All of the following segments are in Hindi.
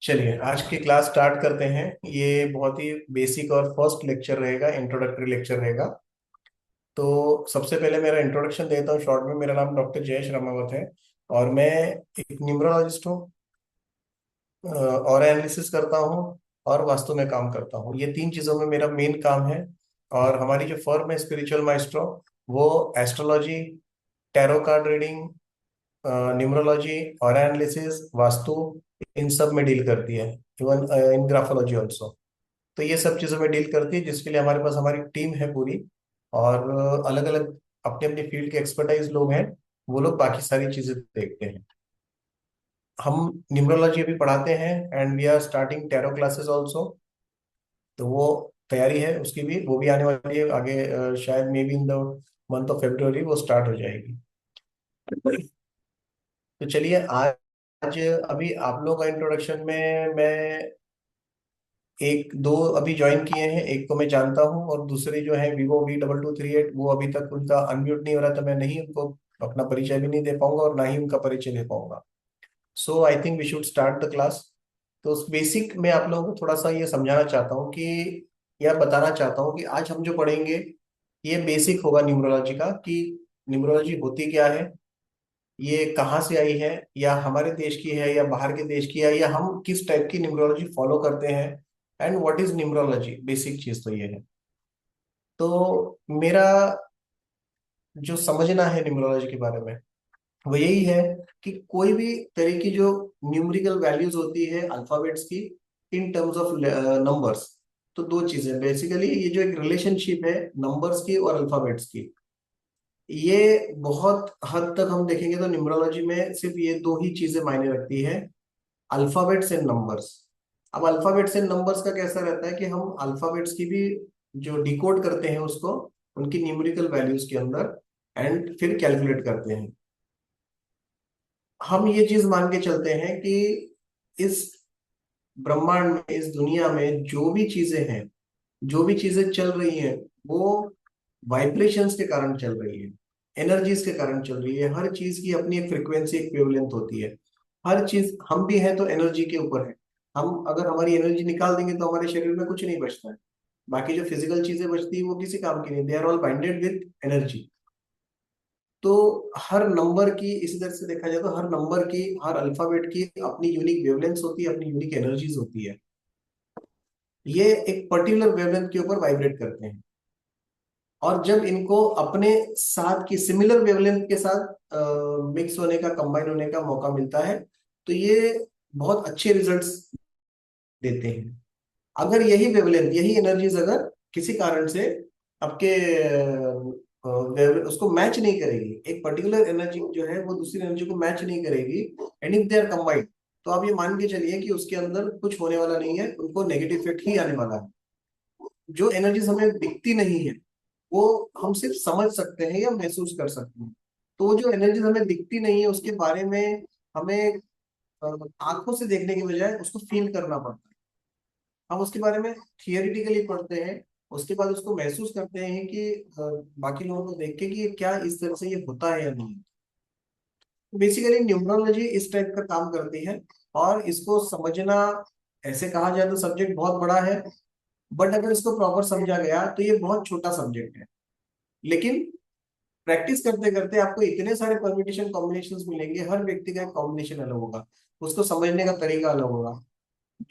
चलिए आज की क्लास स्टार्ट करते हैं। ये बहुत ही बेसिक और फर्स्ट लेक्चर रहेगा, इंट्रोडक्टरी लेक्चर रहेगा। तो सबसे पहले मेरा इंट्रोडक्शन देता हूँ शॉर्ट में। मेरा नाम डॉक्टर जयेश रामावत है और मैं एक न्यूमरोलॉजिस्ट हूँ। और एनालिसिस करता हूँ और वास्तु में काम करता हूँ। ये तीन चीज़ों में मेरा मेन काम है। और हमारी जो फर्म है स्पिरिचुअल माइस्ट्रो, वो astrology, tarot card reading, numerology और एनालिसिस, वास्तु, इन सब में डील करती है। Even in graphology also. तो ये सब चीज़ों में डील करती है, जिसके लिए हमारे पास हमारी टीम है पूरी। और अलग अलग अपनी अपनी फील्ड के एक्सपर्टाइज लोग हैं। वो लोग बाकी सारी चीज़ें देखते हैं। हम न्यूमरोलॉजी अभी पढ़ाते हैं and we are starting tarot classes also. तो वो तैयारी है उसकी भी, वो भी आने वाली है आगे। शायद may be in the month of February वो स्टार्ट हो जाएगी। तो चलिए आज आज अभी आप लोगों का इंट्रोडक्शन में मैं एक दो अभी ज्वाइन किए हैं। एक को मैं जानता हूँ और दूसरे जो है Vivo V2238, वो अभी तक उनका अनम्यूट नहीं हो रहा, तो मैं नहीं उनको अपना परिचय भी नहीं दे पाऊंगा और ना ही उनका परिचय दे पाऊंगा। So I think we should start the class. तो उस बेसिक में आप लोगों को थोड़ा सा ये समझाना चाहता हूँ कि, या बताना चाहता हूँ कि आज हम जो पढ़ेंगे ये बेसिक होगा न्यूमरोलॉजी का, कि न्यूमरोलॉजी होती क्या है, ये कहाँ से आई है, या हमारे देश की है या बाहर के देश की है, या हम किस टाइप की न्यूमरोलॉजी फॉलो करते हैं। And what is numerology, basic चीज तो ये है। तो मेरा जो समझना है न्यूमरोलॉजी के बारे में वो यही है कि कोई भी तरह की जो न्यूमेरिकल वैल्यूज होती है अल्फाबेट्स की, इन टर्म्स ऑफ नंबर्स। तो दो चीजें बेसिकली, ये जो एक रिलेशनशिप है नंबर्स की और अल्फाबेट्स की, ये बहुत हद तक हम देखेंगे तो न्यूमरोलॉजी में सिर्फ ये दो ही चीजें मायने रखती है, अल्फाबेट्स एंड नंबर्स। अब अल्फाबेट्स एंड नंबर्स का कैसा रहता है कि हम अल्फाबेट्स की भी जो डिकोड करते हैं उसको उनकी न्यूमेरिकल वैल्यूज के अंदर एंड फिर कैलकुलेट करते हैं। हम ये चीज मान के चलते हैं कि इस ब्रह्मांड में, इस दुनिया में जो भी चीजें हैं, जो भी चीजें चल रही हैं, वो वाइब्रेशंस के कारण चल रही है, एनर्जीज के कारण चल रही है। हर चीज की अपनी एक फ्रिक्वेंसी, एक वेवलेंथ होती है। हर चीज, हम भी हैं तो एनर्जी के ऊपर है। हम अगर हमारी एनर्जी निकाल देंगे तो हमारे शरीर में कुछ नहीं बचता है। बाकी जो फिजिकल चीजें बचती है वो किसी काम की नहीं, they are all binded with energy. तो हर नंबर की, इसी तरह से देखा जाए तो हर नंबर की, हर अल्फाबेट की अपनी यूनिक वेवलेंथ होती है, अपनी यूनिक एनर्जीज होती है। ये एक पर्टिकुलर वेवलेंथ के ऊपर वाइब्रेट करते हैं। और जब इनको अपने साथ की सिमिलर वेवलेंथ के साथ मिक्स होने का, कंबाइन होने का मौका मिलता है, तो ये बहुत अच्छे रिजल्ट्स देते हैं। अगर यही वेवलेंथ, यही एनर्जीज अगर किसी कारण से आपके उसको मैच नहीं करेगी, एक पर्टिकुलर एनर्जी जो है वो दूसरी एनर्जी को मैच नहीं करेगी, and if they are combined, तो आप ये मान के चलिए कि उसके अंदर कुछ होने वाला नहीं है, उनको नेगेटिव इफेक्ट ही आने वाला है। जो एनर्जीज हमें दिखती नहीं है वो हम सिर्फ समझ सकते हैं या महसूस कर सकते हैं। तो वो जो एनर्जीज हमें दिखती नहीं है उसके बारे में हमें आंखों से देखने की बजाय उसको फील करना पड़ता है। हम उसके बारे में थियरिटिकली पढ़ते हैं, उसके बाद उसको महसूस करते हैं कि बाकी लोगों को देख के कि ये क्या इस तरह से ये होता है या नहीं। बेसिकली न्यूमरोलॉजी इस टाइप का काम करती है। और इसको समझना, ऐसे कहा जाए तो सब्जेक्ट बहुत बड़ा है, बट अगर इसको प्रॉपर समझा गया तो ये बहुत छोटा सब्जेक्ट है। लेकिन प्रैक्टिस करते करते आपको इतने सारे परम्यूटेशन कॉम्बिनेशंस मिलेंगे, हर व्यक्ति का एक कॉम्बिनेशन अलग होगा, उसको समझने का तरीका अलग होगा।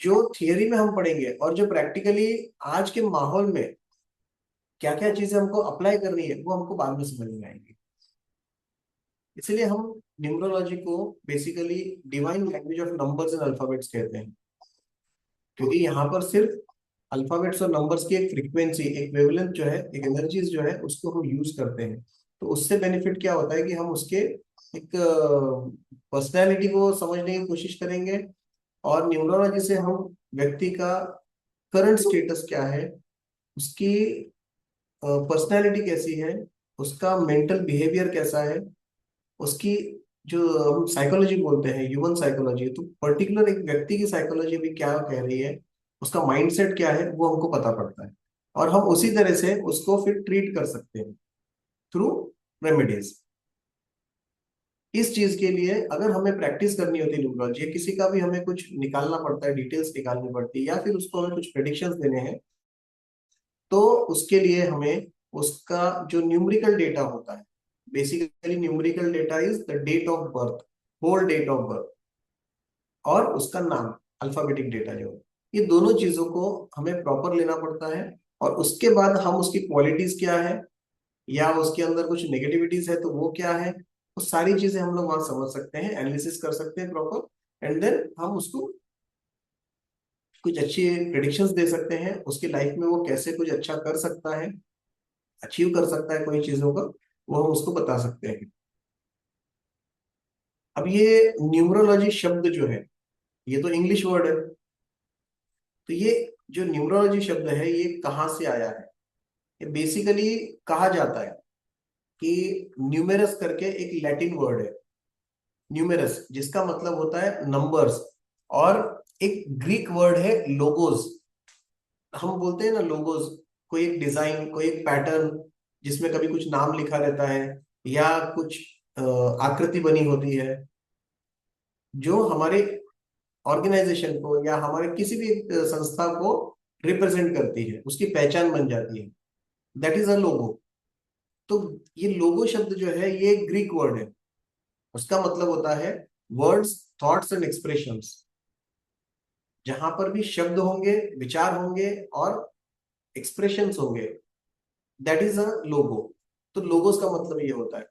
जो थियरी में हम पढ़ेंगे और जो प्रैक्टिकली आज के माहौल में क्या क्या चीजें हमको अप्लाई करनी है वो हमको बाद में समझ में आएंगी। इसलिए हम न्यूमरोलॉजी को basically divine language of numbers and alphabets कहते हैं, क्योंकि यहाँ पर सिर्फ अल्फाबेट्स और नंबर्स की एक फ्रीक्वेंसी, एक वेवलेंथ जो है, एक एनर्जीज जो है उसको हम यूज करते हैं। तो उससे बेनिफिट क्या होता है कि हम उसके एक पर्सनैलिटी को समझने की कोशिश करेंगे। और न्यूमरोलॉजी से हम व्यक्ति का करंट स्टेटस क्या है, उसकी पर्सनैलिटी कैसी है, उसका मेंटल बिहेवियर कैसा है, उसकी जो हम साइकोलॉजी बोलते हैं, ह्यूमन साइकोलॉजी, तो पर्टिकुलर एक व्यक्ति की साइकोलॉजी भी क्या कह रही है, उसका माइंडसेट क्या है, वो हमको पता पड़ता है। और हम उसी तरह से उसको फिर ट्रीट कर सकते हैं थ्रू रेमेडीज। इस चीज के लिए अगर हमें प्रैक्टिस करनी होती है न्यूमरोलॉजी, किसी का भी हमें कुछ निकालना पड़ता है, डिटेल्स निकालनी पड़ती है, या फिर उसको हमें कुछ प्रेडिक्शंस देने हैं, तो उसके लिए हमें उसका जो न्यूमेरिकल डेटा होता है, basically numerical data is the date of birth, whole date of birth, और उसका नाम, अल्फाबेटिक डेटा जो है, ये दोनों चीजों को हमें प्रॉपर लेना पड़ता है। और उसके बाद हम उसकी क्वालिटीज क्या है, या उसके अंदर कुछ नेगेटिविटीज है तो वो क्या है, वो सारी चीजें हम लोग वहां समझ सकते हैं, एनालिसिस कर सकते हैं प्रॉपर, एंड देन हम उसको कुछ अच्छी प्रिडिक्शंस दे सकते हैं, उसकी लाइफ में वो कैसे कुछ अच्छा कर सकता है, अचीव कर सकता है कोई चीजों का, वो हम उसको बता सकते हैं। अब ये न्यूमरोलॉजी शब्द जो है, ये तो इंग्लिश वर्ड है, तो ये जो न्यूमरोलॉजी शब्द है ये कहाँ से आया है? ये बेसिकली कहा जाता है कि न्यूमेरस करके एक लैटिन वर्ड है, न्यूमेरस जिसका मतलब होता है नंबर्स, और एक ग्रीक वर्ड है लोगोस। हम बोलते हैं ना लोगोस, कोई एक डिजाइन, कोई एक पैटर्न जिसमें कभी कुछ नाम लिखा रहता है, या कुछ आकृति बनी होती है, जो हमारे ऑर्गेनाइजेशन को या हमारे किसी भी एक संस्था को रिप्रेजेंट करती है, उसकी पहचान बन जाती है, दैट इज अ लोगो। तो ये लोगो शब्द जो है ये ग्रीक वर्ड है, उसका मतलब होता है वर्ड्स, थॉट्स एंड एक्सप्रेशंस। जहां पर भी शब्द होंगे, विचार होंगे और एक्सप्रेशंस होंगे, दैट इज अ लोगो। तो लोगोस का मतलब ये होता है,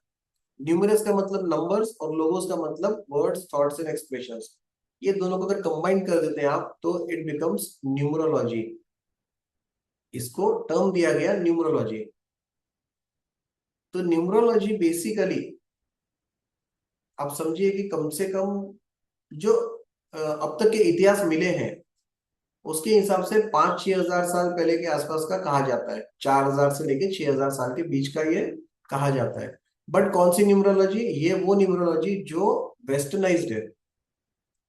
न्यूमरस का मतलब नंबर्स, और लोगोस का मतलब वर्ड्स, थॉट्स एंड एक्सप्रेशंस। ये दोनों को अगर कंबाइन कर देते हैं आप, तो इट बिकम्स न्यूमरोलॉजी। इसको टर्म दिया गया न्यूमरोलॉजी। तो न्यूमरोलॉजी बेसिकली आप समझिए कि कम से कम जो अब तक के इतिहास मिले हैं उसके हिसाब से 5-6 हजार साल पहले के आसपास का कहा जाता है, 4 हजार से लेके 6 हजार साल के बीच का ये कहा जाता है। बट कौन सी न्यूमरोलॉजी? ये वो न्यूमरोलॉजी जो वेस्टर्नाइज्ड है।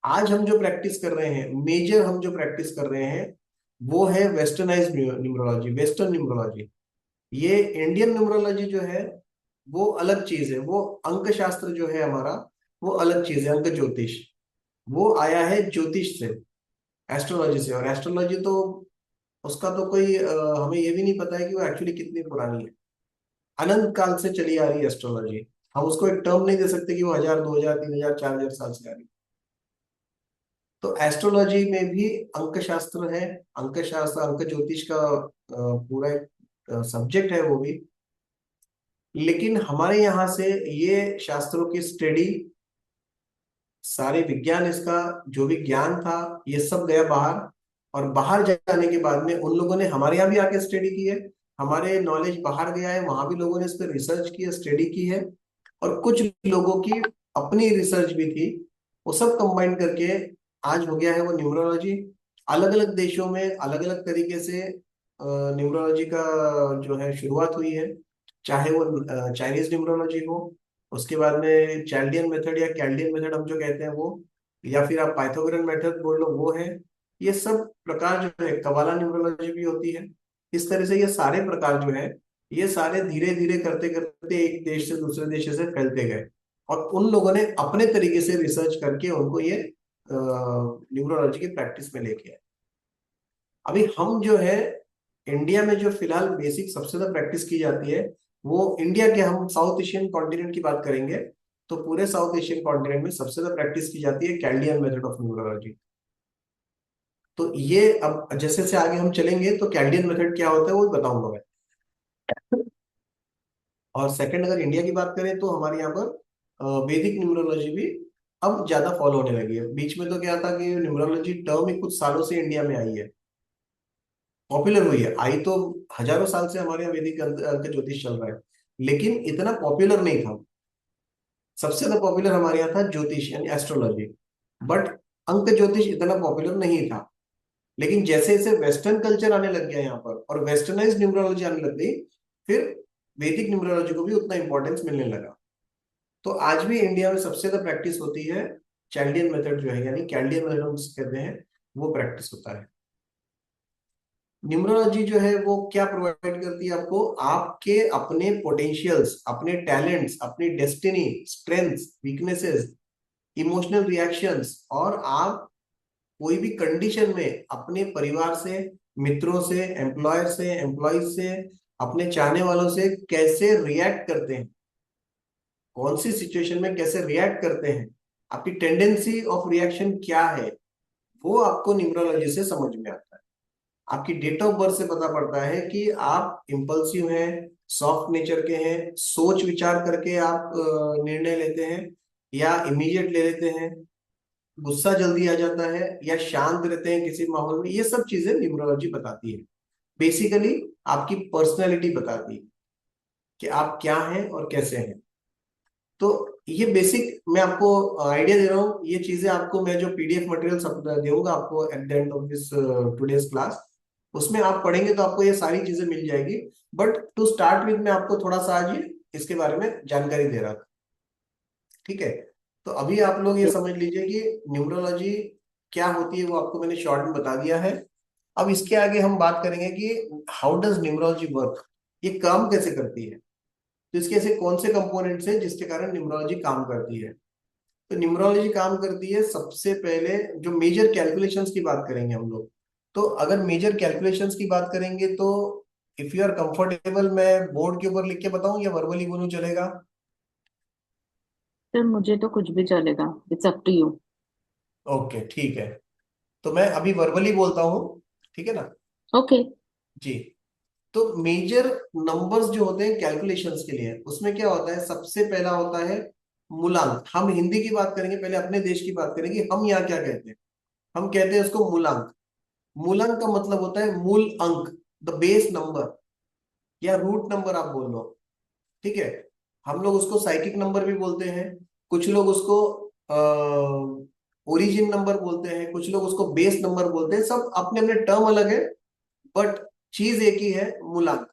आज हम जो प्रैक्टिस कर रहे हैं, मेजर हम जो प्रैक्टिस कर रहे हैं, वो है वेस्टर्नाइज्ड न्यूमरोलॉजी, वेस्टर्न न्यूमरोलॉजी। ये इंडियन न्यूमरोलॉजी जो है वो अलग चीज है, वो अंक शास्त्र जो है हमारा, वो अलग चीज है, अंक ज्योतिष। वो आया है ज्योतिष से, एस्ट्रोलॉजी से। और एस्ट्रोलॉजी तो उसका तो कोई हमें ये भी नहीं पता है कि वो एक्चुअली कितनी पुरानी है, अनंत काल से चली आ रही है एस्ट्रोलॉजी। हम उसको एक टर्म नहीं दे सकते कि वो 1000, 2000, 3000, 4000 साल से आ रही है। तो एस्ट्रोलॉजी में भी अंक शास्त्र है, अंक शास्त्र, अंक ज्योतिष का पूरा एक सब्जेक्ट है वो भी। लेकिन हमारे यहाँ से ये शास्त्रों की स्टडी, सारे विज्ञान, इसका जो भी ज्ञान था, ये सब गया बाहर। और बाहर जाने के बाद में उन लोगों ने हमारे यहाँ भी आके स्टडी की है, हमारे नॉलेज बाहर गया है, वहां भी लोगों ने इस पर रिसर्च की है, स्टडी की है। और कुछ लोगों की अपनी रिसर्च भी थी, वो सब कंबाइन करके आज हो गया है वो न्यूमरोलॉजी। अलग अलग देशों में अलग अलग तरीके से न्यूमरोलॉजी का जो है शुरुआत हुई है, चाहे वो चाइनीज न्यूमरोलॉजी हो, उसके बाद में चैल्डियन मेथड या कैल्डियन मेथड हम जो कहते हैं वो, या फिर आप पाइथागोरन मेथड बोल लो वो है। ये सब प्रकार जो है, कबाला न्यूमरोलॉजी भी होती है। इस तरह से ये सारे प्रकार जो है, ये सारे धीरे धीरे करते करते एक देश से दूसरे देश से फैलते गए, और उन लोगों ने अपने तरीके से रिसर्च करके उनको ये न्यूमरोलॉजी की प्रैक्टिस में लेके आए। अभी हम जो है इंडिया में जो फिलहाल बेसिक सबसे ज्यादा प्रैक्टिस की जाती है, वो इंडिया के, हम साउथ एशियन कॉन्टिनेंट की बात करेंगे, तो पूरे साउथ एशियन कॉन्टिनेंट में सबसे ज्यादा प्रैक्टिस की जाती है कैल्डियन मेथड ऑफ न्यूमरोलॉजी। तो ये अब जैसे से आगे हम चलेंगे तो कैल्डियन मेथड क्या होता है वो भी बताऊंगा मैं। और सेकंड, अगर इंडिया की बात करें तो हमारे यहाँ पर वैदिक न्यूमरोलॉजी भी अब ज्यादा फॉलो होने लगी है। बीच में तो क्या था कि न्यूमरोलॉजी टर्म ही कुछ सालों से इंडिया में आई है, पॉपुलर हुई है, आई तो हजारों साल से हमारे यहाँ वैदिक अंक ज्योतिष चल रहा है, लेकिन इतना पॉपुलर नहीं था। सबसे ज्यादा पॉपुलर हमारे यहाँ था ज्योतिष यानी एस्ट्रोलॉजी, बट अंक ज्योतिष इतना पॉपुलर नहीं था। लेकिन जैसे जैसे वेस्टर्न कल्चर आने लग गया यहाँ पर और वेस्टर्नाइज न्यूमरोलॉजी आने लग गई, फिर वैदिक न्यूमरोलॉजी को भी उतना इंपॉर्टेंस मिलने लगा। तो आज भी इंडिया में सबसे ज्यादा प्रैक्टिस होती है चैल्डियन मेथड जो है, यानी कैल्डियन मेथड हम जिसे कहते हैं, वो प्रैक्टिस होता है। न्यूमरोलॉजी जो है वो क्या प्रोवाइड करती है आपको, आपके अपने पोटेंशियल्स, अपने टैलेंट्स, अपनी destiny, strengths, weaknesses, emotional reactions, और आप कोई भी कंडीशन में अपने परिवार से, मित्रों से, एम्प्लॉयर से, एम्प्लॉयज से, अपने चाहने वालों से कैसे रिएक्ट करते हैं, कौन सी सिचुएशन में कैसे रिएक्ट करते हैं, आपकी टेंडेंसी ऑफ रिएक्शन क्या है, वो आपको न्यूमरोलॉजी से समझ में आता है। आपकी डेट ऑफ बर्थ से पता पड़ता है कि आप इम्पल्सिव हैं, सॉफ्ट नेचर के हैं, सोच विचार करके आप निर्णय लेते हैं, या इमीडिएट ले लेते हैं, गुस्सा जल्दी आ जाता है, या शांत रहते हैं किसी माहौल में। ये सब चीजें न्यूमरोलॉजी बताती है। बेसिकली आपकी पर्सनैलिटी बताती है कि आप क्या हैं और कैसे हैं। तो ये बेसिक मैं आपको आइडिया दे रहा हूँ। ये चीजें आपको मैं जो पीडीएफ मटेरियल सब दूंगा आपको at the end of this today's class, उसमें आप पढ़ेंगे तो आपको ये सारी चीजें मिल जाएगी। बट टू स्टार्ट विद मैं आपको थोड़ा सा आज ये इसके बारे में जानकारी दे रहा था। ठीक है, तो अभी आप लोग ये समझ लीजिए कि न्यूमरोलॉजी क्या होती है, वो आपको मैंने शॉर्ट में बता दिया है। अब इसके आगे हम बात करेंगे कि हाउ डज न्यूमरोलॉजी वर्क, ये काम कैसे करती है। तो इसके ऐसे कौन से कंपोनेंट्स हैं जिसके कारण न्यूमरोलॉजी काम करती है। तो न्यूमरोलॉजी काम करती है, सबसे पहले जो मेजर कैलकुलेशंस की बात करेंगे हम लोग। तो अगर मेजर कैलकुलेशंस की बात करेंगे तो इफ यू आर कंफर्टेबल, मैं बोर्ड के ऊपर लिख के बताऊं या वर्बली बोलूं, चलेगा? सर मुझे तो कुछ भी चलेगा, it's up to you. Okay ठीक है, तो मैं अभी वर्बली बोलता हूँ, ठीक है ना? ओके। जी। तो मेजर नंबर्स जो होते हैं कैलकुलेशंस के लिए, उसमें क्या होता है, सबसे पहला होता है मूलांक। हम हिंदी की बात करेंगे, पहले अपने देश की बात करेंगे, हम यहाँ क्या कहते हैं, हम कहते हैं उसको मूलांक। मूलांक का मतलब होता है मूल अंक, द बेस नंबर, या रूट नंबर आप बोल लो। ठीक है, हम लोग उसको साइकिक नंबर भी बोलते हैं, कुछ लोग उसको ओरिजिन नंबर बोलते हैं, कुछ लोग उसको बेस नंबर बोलते हैं, सब अपने अपने टर्म अलग है, बट चीज एक ही है, मूलांक।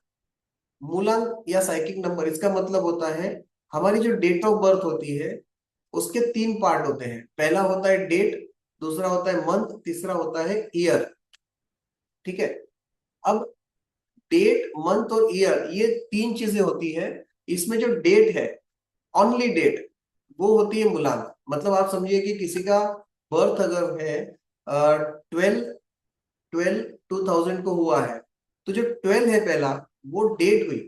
मूलांक या साइकिक नंबर, इसका मतलब होता है हमारी जो डेट ऑफ बर्थ होती है उसके तीन पार्ट होते हैं। पहला होता है डेट, दूसरा होता है मंथ, तीसरा होता है ईयर। ठीक है, अब डेट, मंथ और ईयर, ये तीन चीजें होती है। इसमें जो डेट है, ओनली डेट, वो होती है मूलांक। मतलब आप समझिए कि किसी का बर्थ अगर है 12/12/2000 को हुआ है, तो जो 12 है पहला, वो डेट हुई,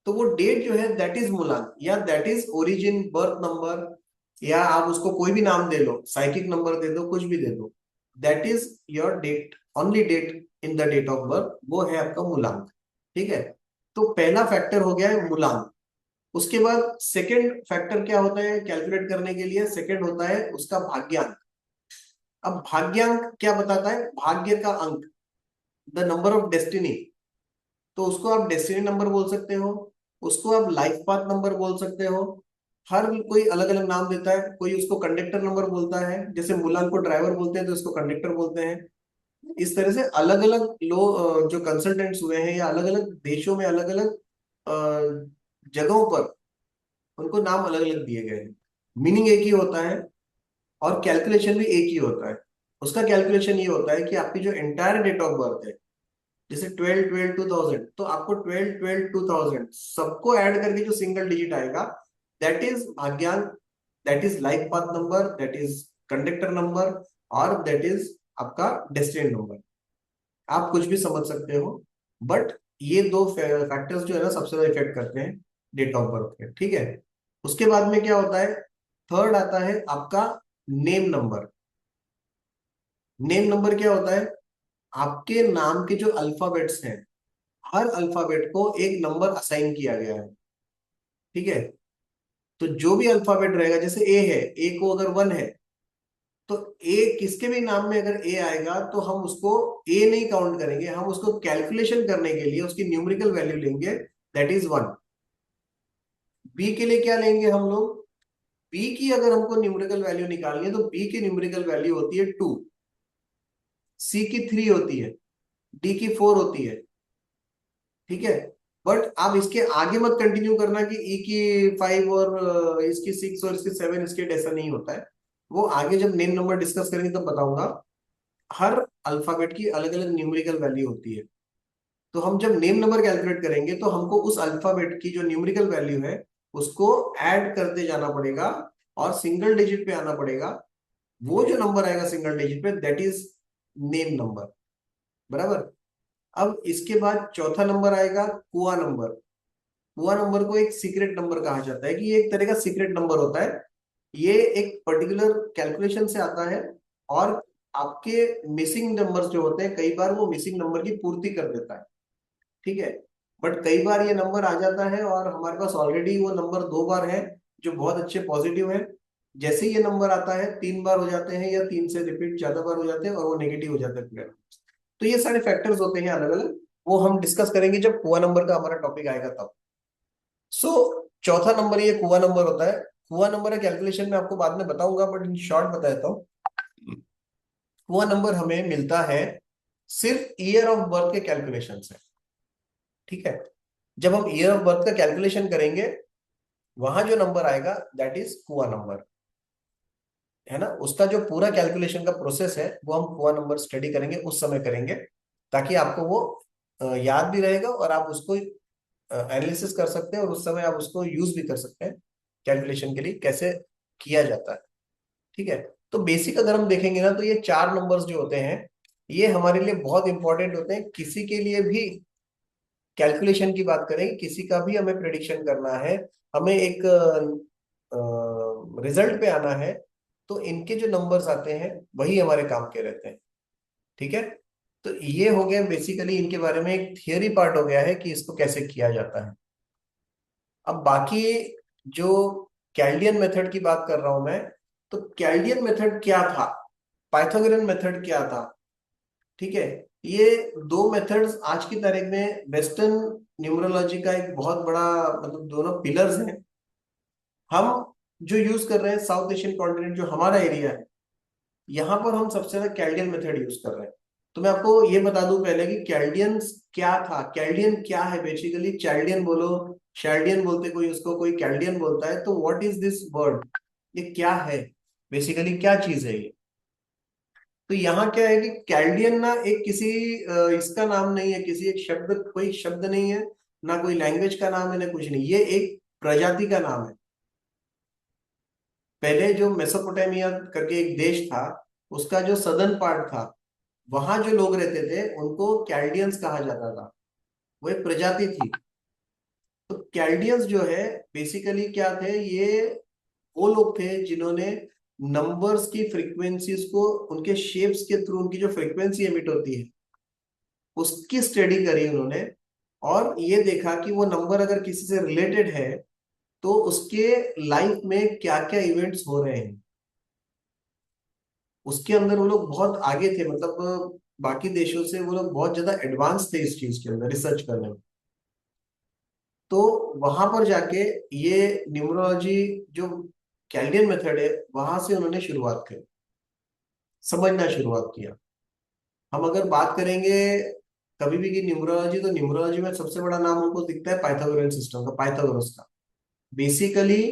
तो वो डेट जो है दैट इज मूलांक, या that is origin birth number, या आप उसको कोई भी नाम दे लो, साइकिक नंबर दे दो, कुछ भी दे दो, that is your date, only date in the date of birth, वो है आपका मूलांक। ठीक है, तो पहला फैक्टर हो गया है मूलांक। उसके बाद सेकंड फैक्टर क्या होता है कैलकुलेट करने के लिए, सेकंड होता है उसका भाग्यांक। अब भाग्यांक क्या बताता है, भाग्य का अंक, द नंबर ऑफ डेस्टिनी। तो उसको आप डेस्टिनी नंबर बोल सकते हो, उसको आप लाइफ पाथ नंबर बोल सकते हो। हर कोई अलग अलग नाम देता है, कोई उसको कंडक्टर नंबर बोलता है, जैसे मूलांक को ड्राइवर बोलते हैं तो इसको कंडक्टर बोलते हैं। इस तरह से अलग अलग लोग जो कंसल्टेंट्स हुए हैं, या अलग अलग देशों में अलग अलग जगहों पर उनको नाम अलग अलग दिए गए हैं। मीनिंग एक ही होता है, और कैलकुलेशन भी एक ही होता है। उसका कैलकुलेशन ये होता है कि आपकी जो एंटायर डेट ऑफ बर्थ है, जैसे 12/12/2000, तो आपको 12/12/2000 सबको ऐड करके जो सिंगल डिजिट आएगा, दैट इज भाग्यांक, that is life path number, that is conductor number, और दैट इज आपका डेस्टिनी नंबर। आप कुछ भी समझ सकते हो, बट ये दो फैक्टर्स जो है ना सबसे ज्यादा इफेक्ट करते हैं डेट ऑफ बर्थ के। ठीक है, उसके बाद में क्या होता है, थर्ड आता है आपका नेम नंबर। नेम नंबर क्या होता है, आपके नाम के जो अल्फाबेट्स हैं, हर अल्फाबेट को एक नंबर असाइन किया गया है। ठीक है, तो जो भी अल्फाबेट रहेगा, जैसे ए है, ए को अगर 1 है, तो ए किसके भी नाम में अगर ए आएगा तो हम उसको ए नहीं काउंट करेंगे, हम उसको कैलकुलेशन करने के लिए उसकी न्यूमेरिकल वैल्यू लेंगे, दैट इज 1। बी के लिए क्या लेंगे हम लोग, बी की अगर हमको न्यूमेरिकल वैल्यू निकालनी है तो बी की न्यूमेरिकल वैल्यू होती है 2, सी की 3 होती है, डी की 4 होती है। ठीक है, बट आप इसके आगे मत कंटिन्यू करना कि ई की 5 और इसकी 6 और इसकी 7, इसके ऐसा नहीं होता है। वो आगे जब नेम नंबर डिस्कस करेंगे तब बताऊंगा। हर अल्फाबेट की अलग अलग न्यूमेरिकल वैल्यू होती है। तो हम जब नेम नंबर कैलकुलेट करेंगे तो हमको उस अल्फाबेट की जो न्यूमेरिकल वैल्यू है उसको ऐड करते जाना पड़ेगा और सिंगल डिजिट पे आना पड़ेगा। वो जो नंबर आएगा सिंगल डिजिट पे, दैट इज नेम नंबर। बराबर। अब इसके बाद चौथा नंबर आएगा कुआ नंबर। कुआ नंबर को एक सीक्रेट नंबर कहा जाता है, कि ये एक तरह का सीक्रेट नंबर होता है। ये एक पर्टिकुलर कैलकुलेशन से आता है, और आपके मिसिंग नंबर्स जो होते हैं, कई बार वो मिसिंग नंबर की पूर्ति कर देता है। ठीक है। बट कई बार ये नंबर आ जाता है और हमारे पास ऑलरेडी वो नंबर 2 बार है, जो बहुत अच्छे पॉजिटिव है। जैसे ही ये नंबर आता है 3 बार हो जाते हैं, या 3 से रिपीट ज्यादा बार हो जाते हैं, और वो नेगेटिव हो जाते हैं पूरे। तो ये सारे फैक्टर्स होते हैं अलग अलग, वो हम डिस्कस करेंगे जब कुआ नंबर का हमारा टॉपिक आएगा तब। सो चौथा नंबर ये कुआ नंबर होता है। कुआ नंबर कैलकुलेशन में आपको बाद में बताऊंगा, बट इन शॉर्ट बता देता हूँ। कुआ नंबर हमें मिलता है सिर्फ ईयर ऑफ बर्थ के कैलकुलेशन से। ठीक है। जब हम ईयर ऑफ बर्थ का कैलकुलेशन करेंगे, वहां जो नंबर आएगा दैट इज कुआ नंबर। है ना। उसका जो पूरा कैलकुलेशन का प्रोसेस है वो हम कुआ नंबर स्टडी करेंगे, उस समय करेंगे, ताकि आपको वो याद भी रहेगा और आप उसको एनालिसिस कर सकते हैं, और उस समय आप उसको यूज भी कर सकते हैं कैलकुलेशन के लिए कैसे किया जाता है। ठीक है। तो बेसिक अगर हम देखेंगे ना, तो ये 4 नंबर्स जो होते हैं ये हमारे लिए बहुत इंपॉर्टेंट होते हैं। किसी के लिए भी कैलकुलेशन की बात करें, किसी का भी हमें प्रिडिक्शन करना है, हमें एक रिजल्ट पे आना है, तो इनके जो नंबर्स आते हैं वही हमारे काम के रहते हैं। ठीक है। तो ये हो गया बेसिकली इनके बारे में एक थियरी पार्ट हो गया है कि इसको कैसे किया जाता है। अब बाकी जो कैल्डियन मेथड की बात कर रहा हूं मैं, तो कैल्डियन मेथड क्या था, पाइथागोरन मेथड क्या था। ठीक है। ये दो मेथड्स आज की तारीख में वेस्टर्न न्यूमरोलॉजी का एक बहुत बड़ा, मतलब दोनों पिलर्स हैं। हम जो यूज कर रहे हैं साउथ एशियन कॉन्टिनेंट, जो हमारा एरिया है, यहाँ पर हम सबसे ज्यादा कैल्डियन मेथड यूज कर रहे हैं। तो मैं आपको ये बता दूं पहले कि कैल्डियंस क्या था। कैल्डियन क्या है बेसिकली, चाइल्डियन बोलो, शैल्डियन बोलते कोई उसको, कोई कैल्डियन बोलता है। तो व्हाट इज दिस वर्ड, ये क्या है, बेसिकली क्या चीज है ये। तो यहाँ क्या है कि कैल्डियन ना एक किसी इसका नाम नहीं है, किसी एक शब्द, कोई शब्द नहीं है, ना कोई लैंग्वेज का नाम है, ना कुछ नहीं, ये एक प्रजाति का नाम है। पहले जो मेसोपोटामिया करके एक देश था, उसका जो सदर्न पार्ट था, वहां जो लोग रहते थे उनको कैल्डियंस कहा जाता था। वो एक प्रजाति थी। तो कैल्डियंस जो है बेसिकली क्या थे, ये वो लोग थे जिन्होंने नंबर्स की फ्रीक्वेंसीज को, उनके शेप्स के थ्रू उनकी जो फ्रीक्वेंसी एमिट होती है उसकी स्टडी करी उन्होंने, और ये देखा कि वो नंबर अगर किसी से रिलेटेड है तो उसके लाइफ में क्या क्या इवेंट्स हो रहे हैं। उसके अंदर वो लोग बहुत आगे थे, मतलब बाकी देशों से वो लोग बहुत ज्यादा एडवांस थे इस चीज के अंदर रिसर्च करने में। तो वहां पर जाके ये न्यूमरोलॉजी जो कैल्डियन मेथड है, वहां से उन्होंने शुरुआत करी, समझना शुरुआत किया। हम अगर बात करेंगे कभी भी की न्यूमरोलॉजी, तो न्यूमरोलॉजी में सबसे बड़ा नाम हमको दिखता है पाइथागोरन सिस्टम का, पाइथागोरस का। बेसिकली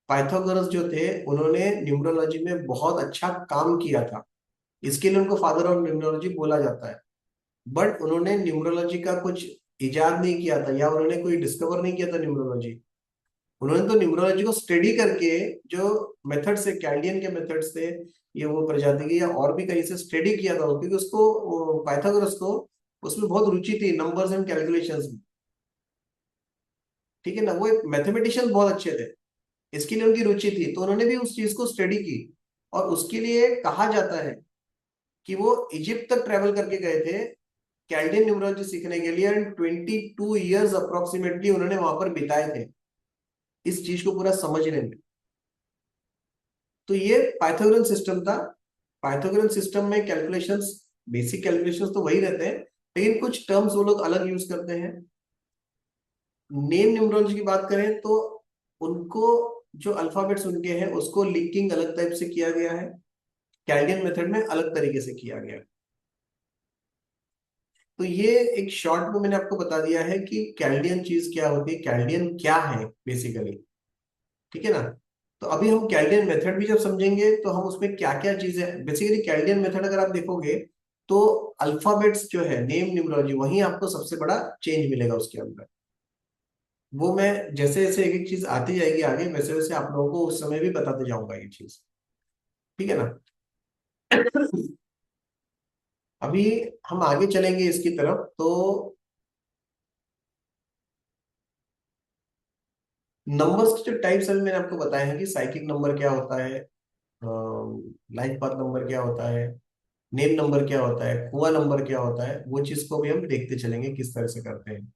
पाइथागोरस जो थे उन्होंने न्यूमरोलॉजी में बहुत अच्छा काम किया था, इसके लिए उनको फादर ऑफ न्यूमरोलॉजी बोला जाता है। बट उन्होंने न्यूमरोलॉजी का कुछ इजाद नहीं किया था, या उन्होंने कोई डिस्कवर नहीं किया था न्यूमरोलॉजी। उन्होंने तो न्यूमरोलॉजी को स्टडी करके जो मेथड्स है, कैल्डियन के मेथड्स थे, ये वो प्रजाति के, या और भी कहीं से स्टडी किया था, क्योंकि उसको पाइथागोरस को उसमें बहुत रुचि थी नंबर्स एंड कैलकुलेशंस में। ठीक है ना। वो एक मैथमेटिशियन बहुत अच्छे थे, इसके लिए उनकी रुचि थी, तो उन्होंने भी उस चीज को स्टडी की। और उसके लिए कहा जाता है कि वो इजिप्ट तक ट्रेवल करके गए थे कैल्डियन न्यूमरोलॉजी सीखने के लिए, एंड 22 ईयर्स अप्रोक्सीमेटली उन्होंने वहां पर बिताए थे इस चीज को पूरा समझने में। तो ये पाइथागोरन सिस्टम था। पाइथागोरन सिस्टम में कैलकुलेशंस, बेसिक कैलकुलेशंस तो वही रहते हैं, लेकिन कुछ टर्म्स वो लोग अलग यूज करते हैं। नेम न्यूमरोलॉजी की बात करें तो उनको जो अल्फाबेट्स उनके हैं उसको लिंकिंग अलग टाइप से किया गया है, कैल्डियन मेथड में अलग तरीके से किया गया है। तो ये एक शॉर्ट में मैंने आपको बता दिया है कि कैल्डियन चीज क्या होती है, कैल्डियन क्या है बेसिकली। ठीक है ना। तो अभी हम कैल्डियन मेथड भी जब समझेंगे तो हम उसमें क्या क्या चीजें, बेसिकली कैल्डियन मेथड अगर आप देखोगे, तो अल्फाबेट्स जो है, नेम न्यूमरोलॉजी, वहीं आपको सबसे बड़ा चेंज मिलेगा उसके अंदर। वो मैं जैसे जैसे एक एक चीज आती जाएगी आगे, वैसे वैसे आप लोगों को उस समय भी बताते जाऊंगा ये चीज, ठीक है ना। अभी हम आगे चलेंगे इसकी तरफ, तो नंबर्स के जो टाइप्स अभी मैंने आपको बताए हैं कि साइकिक नंबर क्या होता है, लाइफ पाथ नंबर क्या होता है, नेम नंबर क्या होता है, कुआ नंबर क्या होता है, वो चीज को भी हम देखते चलेंगे किस तरह से करते हैं।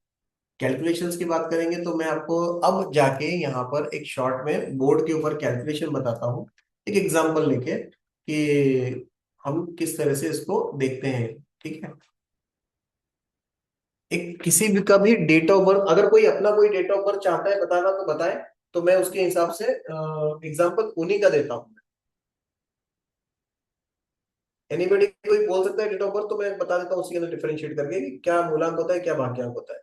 कैलकुलेशंस की बात करेंगे तो मैं आपको अब जाके यहाँ पर एक शॉर्ट में बोर्ड के ऊपर कैलकुलेशन बताता हूँ, एक एग्जांपल लेके, कि हम किस तरह से इसको देखते हैं, ठीक है। एक किसी भी का भी डेट ऑफ बर्थ, अगर कोई अपना कोई डेट ऑफ बर्थ चाहता है बताना तो बताए, तो मैं उसके हिसाब से एग्जांपल उन्हीं का देता हूँ। एनीबडी कोई बोल सकता है डेट ऑफ बर्थ, तो मैं बता देता हूँ उसके अंदर डिफरेंशिएट करके कि क्या मूलांक होता है, क्या भाग्यांक होता है।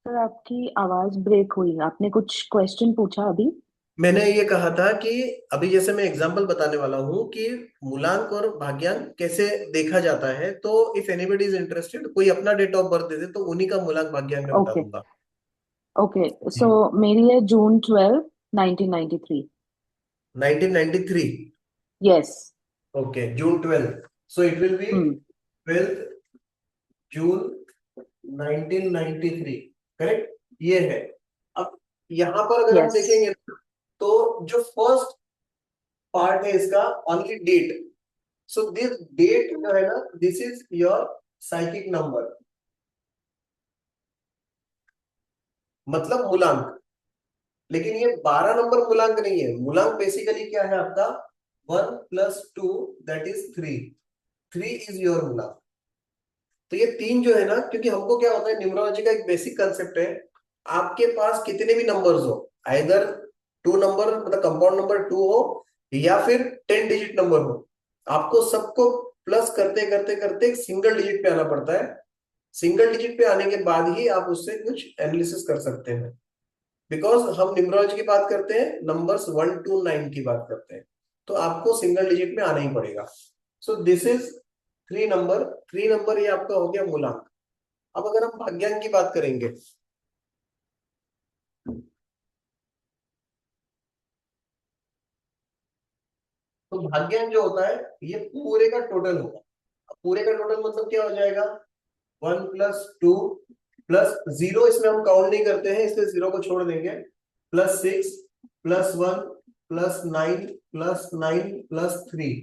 सर आपकी आवाज ब्रेक हुई, आपने कुछ क्वेश्चन पूछा अभी? मैंने ये कहा था कि अभी जैसे मैं एग्जांपल बताने वाला हूँ कि मूलांक और भाग्यांक कैसे देखा जाता है, तो इफ एनीबडी इज इंटरेस्टेड, कोई अपना डेट ऑफ बर्थ दे दे तो उन्हीं का मूलांक भाग्यांक मैं बता ओके। दूंगा। ओके, सो जी। मेरी है June 12, 1993। 1993। Yes. Okay, June 12, so it will be hmm. 12 June 1993, correct, ये है। अब यहाँ पर अगर हम यस। देखेंगे तो जो फर्स्ट पार्ट है इसका, only date, so this date जो है ना, this is your psychic number, मतलब मूलांक। लेकिन ये 12 नंबर मूलांक नहीं है। मूलांक बेसिकली क्या है आपका, 1 + 2 दैट इज 3, 3 इज योर मूलांक। तो ये तीन जो है ना, क्योंकि हमको क्या होता है, न्यूमरोलॉजी का एक बेसिक कंसेप्ट है, आपके पास कितने भी नंबर्स हो, आइदर 2 नंबर मतलब कंपाउंड नंबर 2 हो, या फिर 10 डिजिट नंबर हो, आपको सबको प्लस करते करते करते एक सिंगल डिजिट पे आना पड़ता है। सिंगल डिजिट पे आने के बाद ही आप उससे कुछ एनालिसिस कर सकते हैं, बिकॉज हम न्यूमरोलॉजी की बात करते हैं, नंबर्स 1 to 9 की बात करते हैं, तो आपको सिंगल डिजिट में आना ही पड़ेगा। So this is 3 number, 3 number ये आपका हो गया मूलांक। अब अगर हम भाग्यांक की बात करेंगे, तो भाग्यांक जो होता है ये पूरे का टोटल होगा। अब पूरे का टोटल मतलब क्या हो जाएगा, 1 + 2 + 0, इसमें हम काउंट नहीं करते हैं इसलिए 0 को छोड़ देंगे, +6 +1 +9 +9 +3,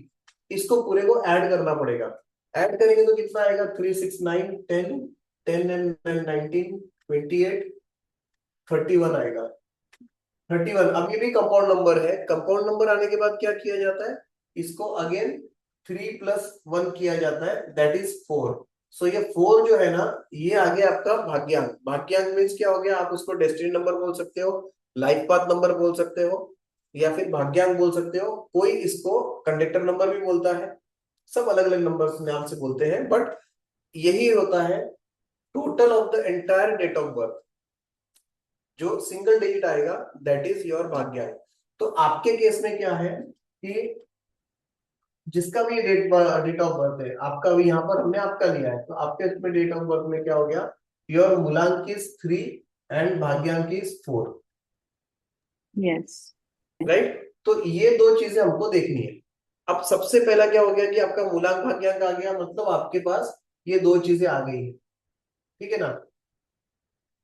इसको पूरे को ऐड करना पड़ेगा। ऐड करेंगे तो कितना आएगा, 3 6 9 10, 10 and 9 19 28 31 आएगा। 31, अब ये भी कंपाउंड नंबर है। कंपाउंड नंबर आने के बाद क्या किया जाता है, इसको अगेन 3 + 1 किया जाता है, दैट इज 4। सो ये 4 जो है ना, ये आ गया आपका भाग्यांक। भाग्यांक मीन्स क्या हो गया, आप उसको डेस्टिनी नंबर बोल सकते हो, लाइफ पाथ नंबर बोल सकते हो, या फिर भाग्यांक बोल सकते हो, कोई इसको कंडक्टर नंबर भी बोलता है, सब अलग अलग नंबर नाम से बोलते हैं, बट यही होता है total of the entire date of birth. जो सिंगल डिजिट आएगा दैट इज योर भाग्यांक। तो आपके केस में क्या है कि जिसका भी डेट ऑफ बर्थ है, आपका भी यहाँ पर हमने आपका लिया है, तो आपके इसमें डेट ऑफ बर्थ में क्या हो गया, योर मूलांक इज 3 एंड भाग्यांक इज 4, यस। राइट। तो ये दो चीजें हमको देखनी है। अब सबसे पहला क्या हो गया कि आपका मूलांक भाग्यांक आ गया, मतलब आपके पास ये दो चीजें आ गई है, ठीक है ना।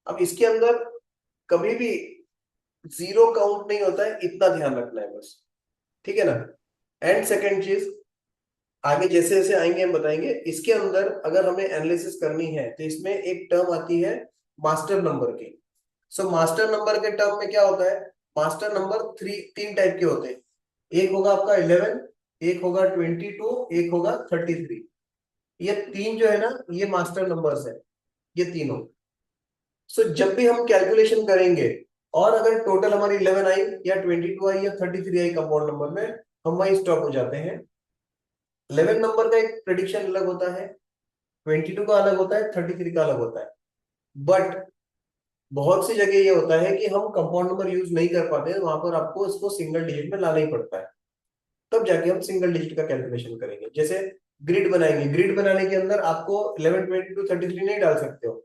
अब इसके अंदर कभी भी जीरो काउंट नहीं होता है, इतना ध्यान रखना है बस, ठीक है ना। एंड सेकेंड चीज, आगे जैसे जैसे आएंगे हम बताएंगे, इसके अंदर अगर हमें एनालिसिस करनी है तो इसमें एक टर्म आती है मास्टर नंबर की। सो मास्टर नंबर के टर्म में क्या होता है, मास्टर नंबर 3 टाइप के होते हैं, एक होगा आपका 11, एक होगा 22, एक होगा 33। ये तीन जो है ना, ये मास्टर नंबर्स है, ये तीनों। सो जब भी हम कैलकुलेशन करेंगे और अगर टोटल हमारी 11 आई या 22 आई या 33 आई कंपाउंड नंबर में, हम वहीं स्टॉप हो जाते हैं। 11 नंबर का एक प्रेडिक्शन अलग होता है, 22 का अलग होता है, 33 का अलग होता है, बट बहुत सी जगह ये होता है कि हम कंपाउंड नंबर यूज नहीं कर पाते हैं, वहां पर आपको इसको सिंगल डिजिट में लाना ही पड़ता है। तब जाके हम सिंगल डिजिट का कैलकुलेशन करेंगे। जैसे ग्रिड बनाएंगे, ग्रिड बनाने के अंदर आपको 11 22 33 नहीं डाल सकते हो,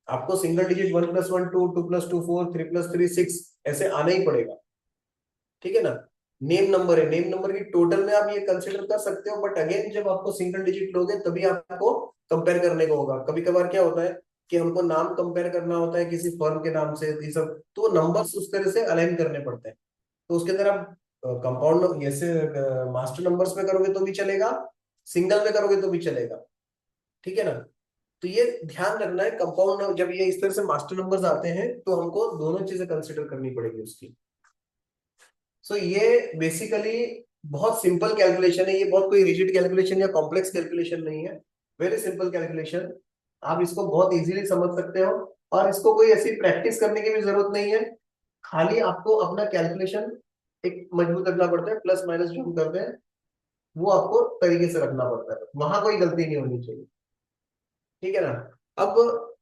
आपको सिंगल डिजिट 1+1 2, 2+2 4, 3+3 6 ऐसे आना ही पड़ेगा। ठीक है ना। नेम नंबर है, नेम नंबर की टोटल में आप ये कंसिडर कर सकते हो, बट अगेन जब आपको सिंगल डिजिट लोगे तभी आपको कंपेयर करने को होगा। कभी कभार क्या होता है कि हमको नाम कंपेयर करना होता है किसी फर्म के नाम से, ये सब तो नंबर्स उस तरह से अलाइन करने पड़ते हैं। तो उसके अंदर आप कंपाउंड जैसे मास्टर नंबर्स में करोगे तो भी चलेगा, सिंगल में करोगे तो भी चलेगा। ठीक है ना। तो ये ध्यान रखना है, कंपाउंड जब ये इस तरह से मास्टर नंबर्स आते हैं तो हमको दोनों चीजें कंसिडर करनी पड़ेगी उसकी। सो ये बेसिकली बहुत सिंपल कैलकुलेशन है, ये बहुत कोई रिजिड कैलकुलेशन या कॉम्प्लेक्स कैलकुलेशन नहीं है, वेरी सिंपल कैलकुलेशन। आप इसको बहुत इजीली समझ सकते हो, और इसको कोई ऐसी प्रैक्टिस करने की भी जरूरत नहीं है। खाली आपको अपना कैलकुलेशन एक मजबूत रखना पड़ता है, प्लस माइनस जो हम करते हैं वो आपको तरीके से रखना पड़ता है, वहां कोई गलती नहीं होनी चाहिए। ठीक है ना। अब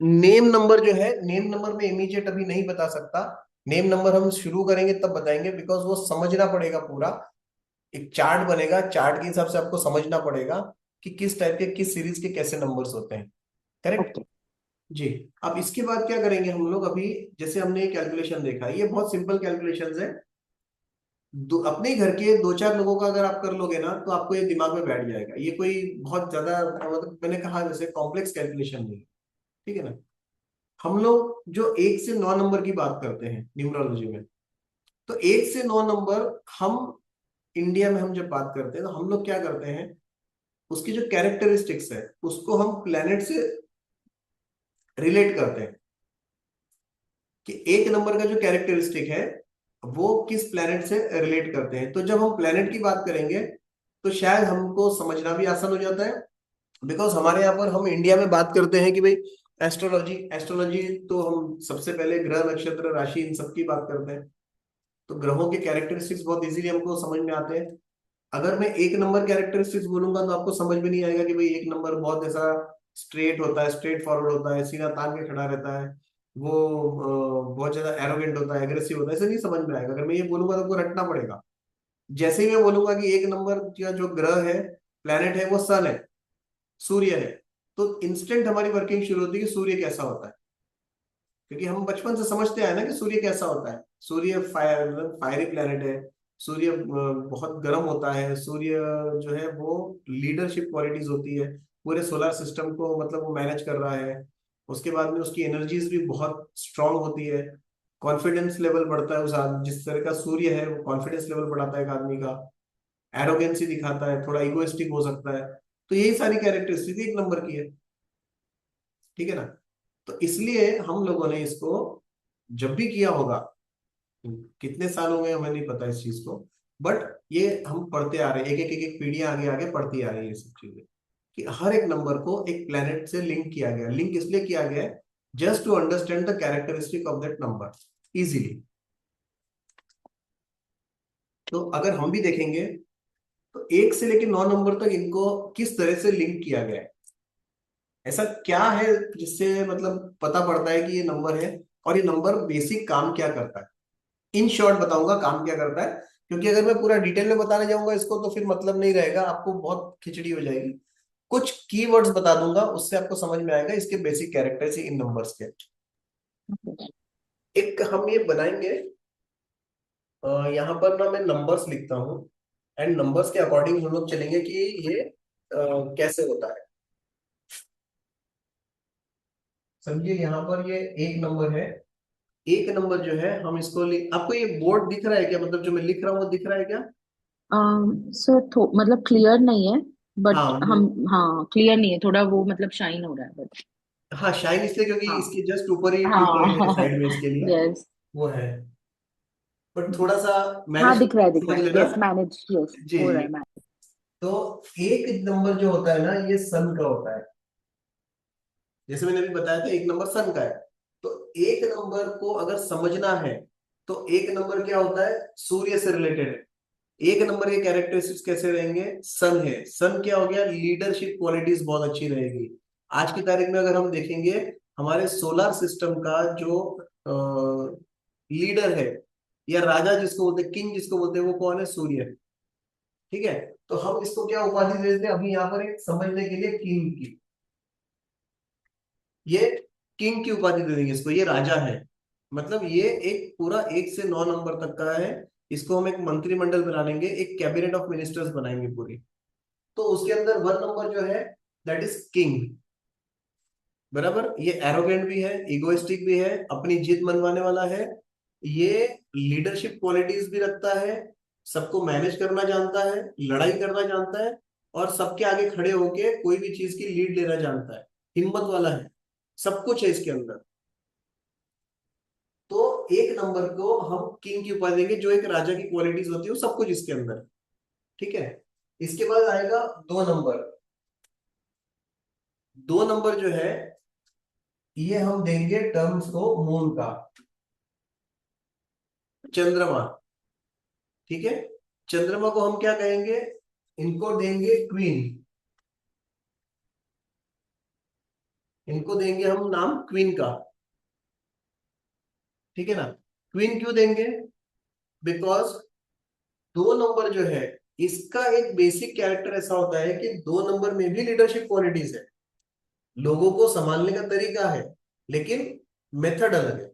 नेम नंबर जो है, नेम नंबर में इमीडिएट अभी नहीं बता सकता, नेम नंबर हम शुरू करेंगे तब बताएंगे, बिकॉज वो समझना पड़ेगा पूरा। एक चार्ट बनेगा, चार्ट के हिसाब से आपको समझना पड़ेगा कि किस टाइप के किस सीरीज के कैसे नंबर्स होते हैं। करेक्ट। ओके। जी। अब इसके बाद क्या करेंगे हम लोग अभी, जैसे हमने ये कैलकुलेशन देखा, ये बहुत सिंपल कैलकुलेशंस है। अपने घर के दो चार लोगों का अगर आप कर लोगे ना तो आपको ये दिमाग में बैठ जाएगा, ये कोई बहुत ज्यादा मतलब मैंने कहा जैसे कॉम्प्लेक्स कैलकुलेशन नहीं है। ठीक है ना। हम लोग जो 1 से 9 नंबर की बात करते हैं न्यूमरोलॉजी में, तो 1 से 9 नंबर हम इंडिया में हम जब बात करते हैं तो हम लोग क्या करते हैं, उसकी जो कैरेक्टरिस्टिक्स है उसको हम प्लेनेट से रिलेट करते हैं कि 1 नंबर का जो कैरेक्टरिस्टिक है वो किस प्लेनेट से रिलेट करते हैं। तो जब हम प्लेनेट की बात करेंगे तो शायद हमको समझना भी आसान हो जाता है, बिकॉज हमारे यहाँ पर हम इंडिया में बात करते हैं कि भाई एस्ट्रोलॉजी, एस्ट्रोलॉजी तो हम सबसे पहले ग्रह नक्षत्र राशि इन सब की बात करते हैं। तो ग्रहों के कैरेक्टरिस्टिक्स बहुत इजीली हमको समझ में आते हैं। अगर मैं 1 नंबर कैरेक्टरिस्टिक्स बोलूंगा तो आपको समझ में नहीं आएगा कि भाई 1 नंबर बहुत ऐसा स्ट्रेट होता है, स्ट्रेट फॉरवर्ड होता है, सीना तान के खड़ा रहता है, वो बहुत ज्यादा एरोगेंट होता है, एग्रेसिव होता है, ऐसे नहीं समझ में आएगा। अगर मैं ये बोलूंगा तो आपको रटना पड़ेगा। जैसे ही मैं बोलूंगा कि 1 नंबर का जो ग्रह है, प्लेनेट है, वो सन है, सूर्य है, तो इंस्टेंट हमारी वर्किंग शुरू होती है कि सूर्य कैसा होता है। क्योंकि हम बचपन से समझते आए ना कि सूर्य कैसा होता है, सूर्य फायर मतलब फायरी प्लेनेट है, सूर्य बहुत गर्म होता है, सूर्य जो है वो लीडरशिप क्वालिटीज होती है, पूरे सोलर सिस्टम को मतलब वो मैनेज कर रहा है। उसके बाद में उसकी एनर्जीज भी बहुत स्ट्रांग होती है, कॉन्फिडेंस लेवल बढ़ता है उस आदमी, जिस तरह का सूर्य है वो कॉन्फिडेंस लेवल बढ़ाता है एक आदमी का, एरोगेंसी दिखाता है, थोड़ा इगोइस्टिक हो सकता है। तो यही सारी कैरेक्टरिस्टिक 1 नंबर की है। ठीक है ना। तो इसलिए हम लोगों ने इसको जब भी किया होगा, कितने साल हो गए हमें नहीं पता इस चीज को, बट ये हम पढ़ते आ रहे हैं, एक एक पीढ़ियां आगे आगे पढ़ती आ रही है ये सब चीजें, कि हर एक नंबर को एक प्लेनेट से लिंक किया गया। लिंक इसलिए किया गया है just to understand the characteristic of that number easily. तो अगर हम भी देखेंगे तो 1 से लेकर 9 नंबर तक इनको किस तरह से लिंक किया गया है, ऐसा क्या है जिससे मतलब पता पड़ता है कि ये नंबर है, और ये नंबर बेसिक काम क्या करता है। इन शॉर्ट बताऊंगा काम क्या करता है, क्योंकि अगर मैं पूरा डिटेल में बताने जाऊंगा इसको तो फिर मतलब नहीं रहेगा, आपको बहुत खिचड़ी हो जाएगी। कुछ कीवर्ड्स बता दूंगा, उससे आपको समझ में आएगा इसके बेसिक कैरेक्टर्स इन नंबर्स के। एक हम ये बनाएंगे, यहाँ पर ना मैं नंबर्स लिखता हूँ, एंड नंबर्स के अकॉर्डिंग हम लोग चलेंगे कि ये कैसे होता है। समझिए यहाँ पर ये 1 नंबर है, 1 नंबर जो है हम इसको लिख, आपको ये बोर्ड दिख रहा है क्या, मतलब जो मैं लिख रहा हूँ वो दिख रहा है क्या। सर मतलब क्लियर नहीं है, बट हाँ हम, हाँ क्लियर नहीं है थोड़ा, वो मतलब शाइन हो रहा है बट। हाँ, शाइन इसलिए क्योंकि हाँ इसके जस्ट ऊपर ही ट्यूबलाइट है हाँ साइड में इसके लिए, यस। वो है। बट थोड़ा सा हाँ मैनेज दिख समझ रहा है, लेना। यस मैनेज, यस जी हो रहा जी। है मैनेज। तो 1 नंबर जो होता है ना ये सन का होता है, जैसे मैंने अभी बताया था 1 नंबर सन का है। तो 1 नंबर को अगर समझना है तो 1 नंबर क्या होता है, सूर्य से रिलेटेड है। 1 नंबर के कैरेक्टरिस्टिक्स कैसे रहेंगे, सन है, सन क्या हो गया, लीडरशिप क्वालिटीज बहुत अच्छी रहेगी। आज की तारीख में अगर हम देखेंगे हमारे सोलर सिस्टम का जो लीडर है या राजा जिसको बोलते हैं, किंग जिसको बोलते हैं, वो कौन है, सूर्य है। ठीक है, तो हम इसको क्या उपाधि दे देते हैं अभी यहाँ पर एक समझने के लिए, किंग की। ये किंग की उपाधि दे देंगे इसको, ये राजा है। मतलब ये एक पूरा 1 से 9 नंबर तक का है। इसको हम एक मंत्रिमंडल बना लेंगे, एक कैबिनेट ऑफ मिनिस्टर्स बनाएंगे पूरी। तो उसके अंदर 1 नंबर जो है दैट इज किंग। बराबर, ये एरोगेंट भी है, इगोइस्टिक भी है, अपनी जीत मनवाने वाला है। ये लीडरशिप क्वालिटीज भी रखता है, सबको मैनेज करना जानता है, लड़ाई करना जानता है, और सबके आगे खड़े होके कोई भी चीज की लीड लेना जानता है, हिम्मत वाला है, सब कुछ है इसके अंदर। तो 1 नंबर को हम किंग की उपाधि देंगे, जो एक राजा की क्वालिटीज होती है वो सब कुछ इसके अंदर है। ठीक है, इसके बाद आएगा 2 नंबर। 2 नंबर जो है ये हम देंगे टर्म्स को मून का, चंद्रमा। ठीक है, चंद्रमा को हम क्या कहेंगे, इनको देंगे क्वीन। इनको देंगे हम नाम क्वीन का। ठीक है ना, क्वीन क्यों देंगे, बिकॉज 2 नंबर जो है इसका एक बेसिक कैरेक्टर ऐसा होता है कि 2 नंबर में भी लीडरशिप क्वालिटीज है, लोगों को संभालने का तरीका है, लेकिन मेथड अलग है।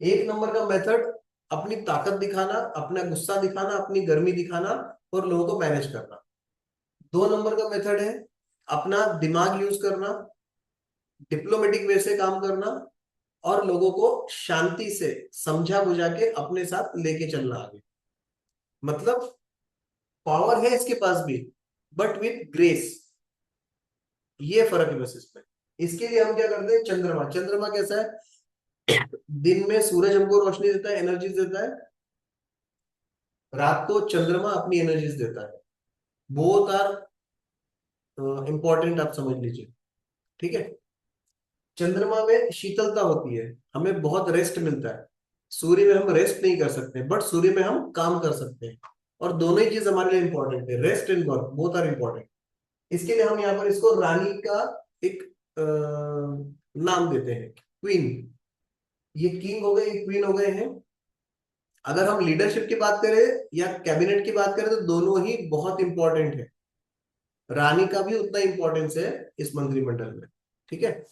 1 नंबर का मेथड अपनी ताकत दिखाना, अपना गुस्सा दिखाना, अपनी गर्मी दिखाना, और लोगों को मैनेज करना। 2 नंबर का मेथड है अपना दिमाग यूज करना, डिप्लोमेटिक वे से काम करना, और लोगों को शांति से समझा बुझा के अपने साथ लेके चलना आगे। मतलब पावर है इसके पास भी, बट विथ ग्रेस। ये फर्क है बस इसमें। इसके लिए हम क्या करते हैं, चंद्रमा। चंद्रमा कैसा है, दिन में सूरज हमको रोशनी देता है, एनर्जी देता है, रात को चंद्रमा अपनी एनर्जीज देता है। बोथ आर इंपॉर्टेंट, आप समझ लीजिए। ठीक है, चंद्रमा में शीतलता होती है, हमें बहुत रेस्ट मिलता है। सूर्य में हम रेस्ट नहीं कर सकते, बट सूर्य में हम काम कर सकते हैं। और दोनों ही चीज हमारे लिए इंपॉर्टेंट है, rest and work both are important. इसके लिए हम यहाँ पर इसको रानी का एक नाम देते हैं, क्वीन। ये किंग हो गए, ये क्वीन हो गए हैं। अगर हम लीडरशिप की बात करें या कैबिनेट की बात करें तो दोनों ही बहुत इंपॉर्टेंट है। रानी का भी उतना इंपॉर्टेंस है इस मंत्रिमंडल में। ठीक है,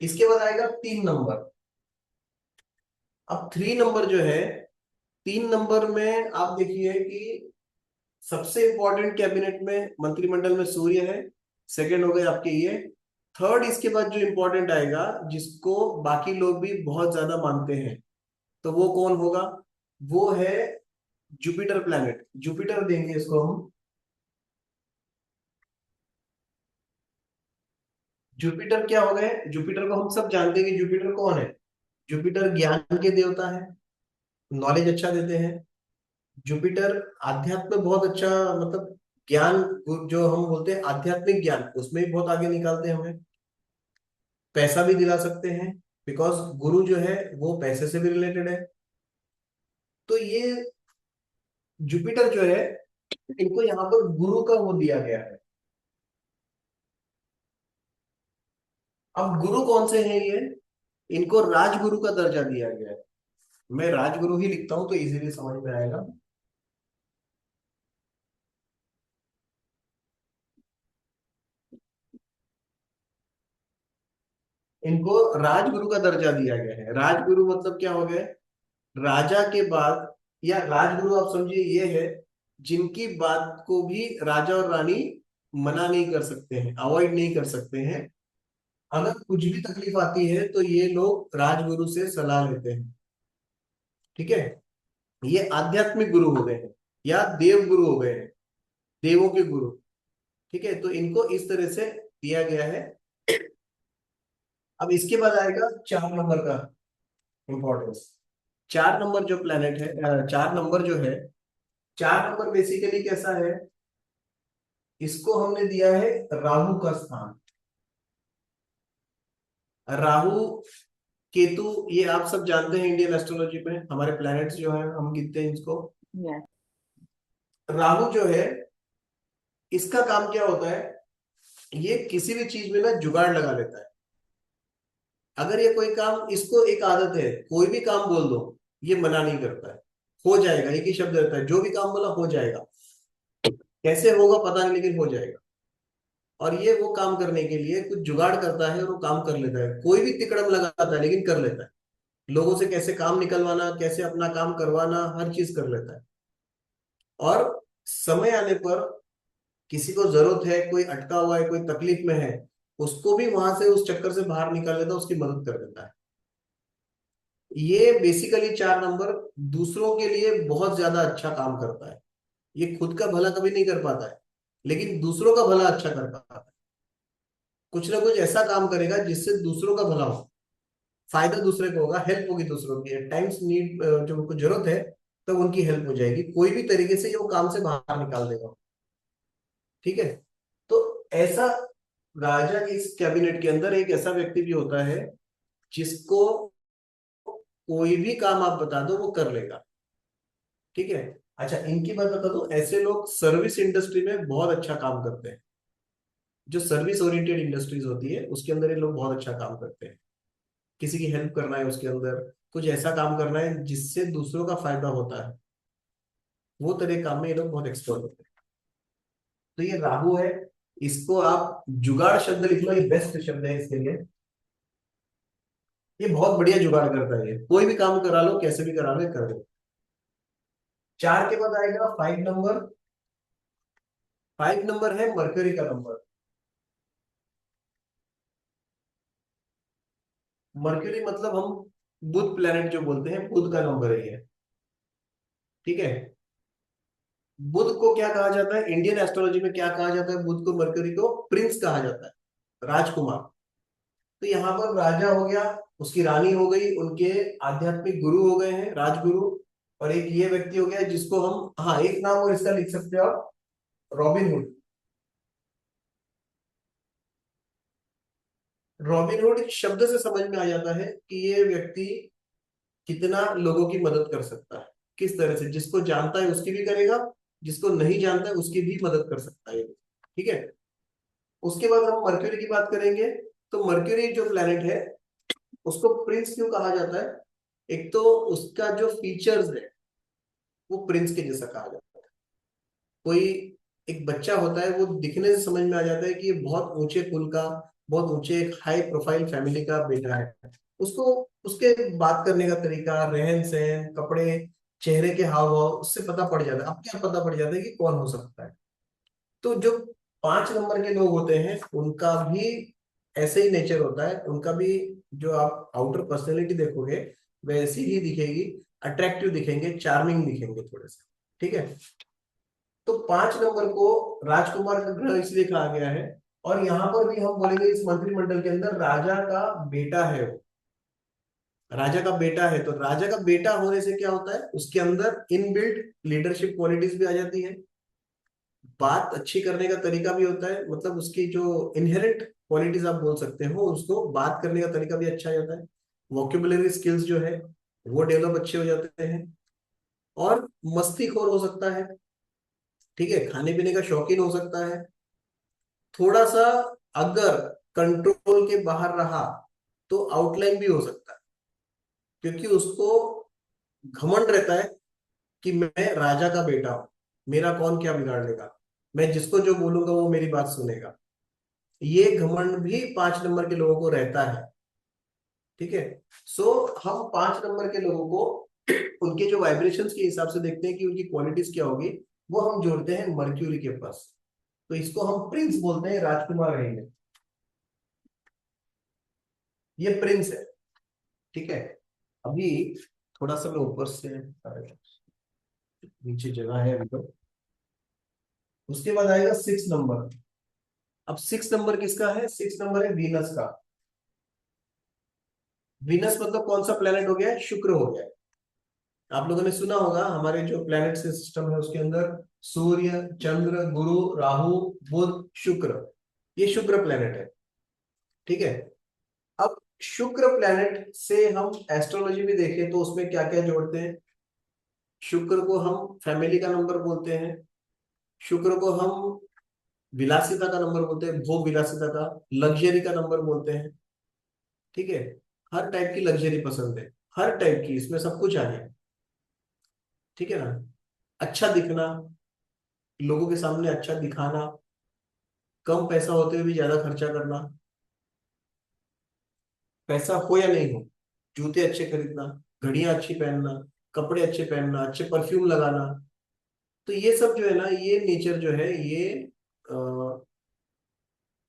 इसके बाद आएगा 3 नंबर। अब 3 नंबर जो है, 3 नंबर में आप देखिए कि सबसे इंपॉर्टेंट कैबिनेट में, मंत्रिमंडल में सूर्य है। सेकंड हो गए आपके ये। थर्ड इसके बाद जो इंपॉर्टेंट आएगा, जिसको बाकी लोग भी बहुत ज्यादा मानते हैं, तो वो कौन होगा, वो है जुपिटर प्लैनेट। जुपिटर देंगे इसको हम। जुपिटर क्या हो गए, जुपिटर को हम सब जानते हैं कि जुपिटर कौन है। जुपिटर ज्ञान के देवता है, नॉलेज अच्छा देते हैं। जुपिटर आध्यात्म में बहुत अच्छा, मतलब ज्ञान, जो हम बोलते हैं आध्यात्मिक ज्ञान, उसमें भी बहुत आगे निकालते हैं हमें। पैसा भी दिला सकते हैं, बिकॉज गुरु जो है वो पैसे से भी रिलेटेड है। तो ये जुपिटर जो है, इनको यहाँ पर गुरु का वो दिया गया है। अब गुरु कौन से हैं ये, इनको राजगुरु का दर्जा दिया गया है। मैं राजगुरु ही लिखता हूं तो इजीली समझ में आएगा। इनको राजगुरु का दर्जा दिया गया है। राजगुरु मतलब क्या हो गया, राजा के बाद, या राजगुरु आप समझिए ये है जिनकी बात को भी राजा और रानी मना नहीं कर सकते हैं, अवॉइड नहीं कर सकते हैं। अगर कुछ भी तकलीफ आती है तो ये लोग राजगुरु से सलाह लेते हैं। ठीक है, ये आध्यात्मिक गुरु हो गए हैं, या देव गुरु हो गए हैं, देवों के गुरु। ठीक है, तो इनको इस तरह से दिया गया है। अब इसके बाद आएगा 4 नंबर का इंपॉर्टेंस। 4 नंबर जो प्लेनेट है, 4 नंबर जो है, 4 नंबर बेसिकली कैसा है, इसको हमने दिया है राहु का स्थान। राहु केतु ये आप सब जानते हैं, इंडियन एस्ट्रोलॉजी में हमारे प्लैनेट्स जो हैं हम गिनते हैं इसको। Yes. राहु जो है, इसका काम क्या होता है, ये किसी भी चीज में ना जुगाड़ लगा लेता है। अगर ये कोई काम, इसको एक आदत है, कोई भी काम बोल दो ये मना नहीं करता है, हो जाएगा, एक ही शब्द रहता है, जो भी काम बोला हो जाएगा। कैसे होगा पता नहीं, लेकिन हो जाएगा। और ये वो काम करने के लिए कुछ जुगाड़ करता है और वो काम कर लेता है, कोई भी तिकड़म लगाता है लेकिन कर लेता है। लोगों से कैसे काम निकलवाना, कैसे अपना काम करवाना, हर चीज कर लेता है। और समय आने पर किसी को जरूरत है, कोई अटका हुआ है, कोई तकलीफ में है, उसको भी वहां से उस चक्कर से बाहर निकाल लेता है, उसकी मदद कर देता है। ये बेसिकली 4 नंबर दूसरों के लिए बहुत ज्यादा अच्छा काम करता है। ये खुद का भला कभी नहीं कर पाता है, लेकिन दूसरों का भला अच्छा कर पाता है। कुछ ना कुछ ऐसा काम करेगा जिससे दूसरों का भला हो, फायदा दूसरे को होगा, हेल्प होगी दूसरों की, टाइम्स नीड, जब उनको जरूरत है तब उनकी हेल्प हो जाएगी, कोई भी तरीके से ये वो काम से बाहर निकाल देगा। ठीक है। तो ऐसा राजा के इस कैबिनेट के अंदर एक ऐसा व्यक्ति भी होता है जिसको कोई भी काम आप बता दो वो कर लेगा। ठीक है। अच्छा, इनकी बात बता दूं, ऐसे लोग सर्विस इंडस्ट्री में बहुत अच्छा काम करते हैं। जो सर्विस ओरिएंटेड इंडस्ट्रीज होती है उसके अंदर ये लोग बहुत अच्छा काम करते हैं। किसी की हेल्प करना है, उसके अंदर कुछ ऐसा काम करना है जिससे दूसरों का फायदा होता है, वो तरह काम में ये लोग बहुत एक्सपर्ट होते हैं। तो ये राहु है, इसको आप जुगाड़ शब्द लिख लो, ये बेस्ट शब्द है इसके लिए। ये बहुत बढ़िया जुगाड़ करता है, ये कोई भी काम करा लो, कैसे भी करा लो, ये कर दो। 4 के बाद आएगा 5 नंबर। 5 नंबर है मरकरी का नंबर। मरकरी मतलब हम बुध प्लेनेट जो बोलते हैं, बुध का नंबर है ये। ठीक है। बुध को क्या कहा जाता है इंडियन एस्ट्रोलॉजी में, क्या कहा जाता है, बुध को, मरकरी को प्रिंस कहा जाता है, राजकुमार। तो यहाँ पर राजा हो गया, उसकी रानी हो गई, उनके आध्यात्मिक गुरु हो गए हैं, राजगुरु। और एक ये व्यक्ति हो गया जिसको हम, हाँ, एक नाम और इसका लिख सकते हो आप, रॉबिन हुड। रॉबिन हुड शब्द से समझ में आ जाता है कि ये व्यक्ति कितना लोगों की मदद कर सकता है, किस तरह से, जिसको जानता है उसकी भी करेगा, जिसको नहीं जानता है उसकी भी मदद कर सकता है। ठीक है। उसके बाद हम मर्क्यूरी की बात करेंगे। तो मर्क्यूरी जो प्लेनेट है उसको प्रिंस क्यों कहा जाता है? एक तो उसका जो फीचर्स है वो प्रिंस के जैसा कहा जाता है। कोई एक बच्चा होता है, वो दिखने से समझ में आ जाता है कि ये बहुत ऊंचे कुल का, बहुत ऊंचे एक हाई प्रोफाइल फैमिली का बेटा है। उसको, उसके बात करने का तरीका, रहन सहन, कपड़े, चेहरे के हाव भाव, उससे पता पड़ जाता है, अब क्या पता पड़ जाता है कि कौन हो सकता है। तो जो 5 नंबर के लोग होते हैं उनका भी ऐसे ही नेचर होता है, उनका भी जो आप आउटर पर्सनैलिटी देखोगे वैसी ही दिखेगी, अट्रैक्टिव दिखेंगे, चार्मिंग दिखेंगे थोड़े से। ठीक है। तो 5 नंबर को राजकुमार का ग्रह इसलिए कहा गया है। और यहाँ पर भी हम बोलेंगे इस मंत्रिमंडल के अंदर राजा का बेटा है वो, राजा का बेटा है। तो राजा का बेटा होने से क्या होता है, उसके अंदर इनबिल्ट लीडरशिप क्वालिटीज भी आ जाती है, बात अच्छी करने का तरीका भी होता है, मतलब उसकी जो इनहेरेंट क्वालिटीज आप बोल सकते हो, उसको बात करने का तरीका भी अच्छा हो जाता है, वोकेबुलरी स्किल्स जो है वो डेवलप अच्छे हो जाते हैं। और मस्तीखोर हो सकता है। ठीक है। खाने पीने का शौकीन हो सकता है थोड़ा सा। अगर कंट्रोल के बाहर रहा तो आउटलाइन भी हो सकता है, क्योंकि उसको घमंड रहता है कि मैं राजा का बेटा हूं, मेरा कौन क्या बिगाड़ लेगा, मैं जिसको जो बोलूंगा वो मेरी बात सुनेगा। ये घमंड भी 5 नंबर के लोगों को रहता है। ठीक है। सो हम 5 नंबर के लोगों को उनके जो वाइब्रेशंस के हिसाब से देखते हैं कि उनकी क्वालिटीज क्या होगी, वो हम जोड़ते हैं मर्क्यूरी के पास। तो इसको हम प्रिंस बोलते हैं, राजकुमार रहेंगे, ये प्रिंस है। ठीक है। अभी थोड़ा सा मैं ऊपर से, नीचे जगह है अभी तो। उसके बाद आएगा 6 नंबर। अब 6 नंबर किसका है? 6 नंबर है वीनस का। वीनस मतलब कौन सा प्लेनेट हो गया है? शुक्र हो गया है। आप लोगों ने सुना होगा हमारे जो प्लैनेट से सिस्टम है उसके अंदर सूर्य, चंद्र, गुरु, राहु, बुध, शुक्र, ये शुक्र प्लैनेट है। ठीक है। अब शुक्र प्लैनेट से हम एस्ट्रोलॉजी भी देखें तो उसमें क्या क्या जोड़ते हैं। शुक्र को हम फैमिली का नंबर बोलते हैं, शुक्र को हम विलासिता का नंबर बोलते हैं, भोग विलासिता का, लग्जरी का नंबर बोलते हैं। ठीक है। हर टाइप की लग्जरी पसंद है, हर टाइप की, इसमें सब कुछ आ जाए। ठीक है ना। अच्छा दिखना, लोगों के सामने अच्छा दिखाना, कम पैसा होते हुए भी ज्यादा खर्चा करना, पैसा हो या नहीं हो, जूते अच्छे खरीदना, घड़ियां अच्छी पहनना, कपड़े अच्छे पहनना, अच्छे परफ्यूम लगाना। तो ये सब जो है ना, ये नेचर जो है, ये अ,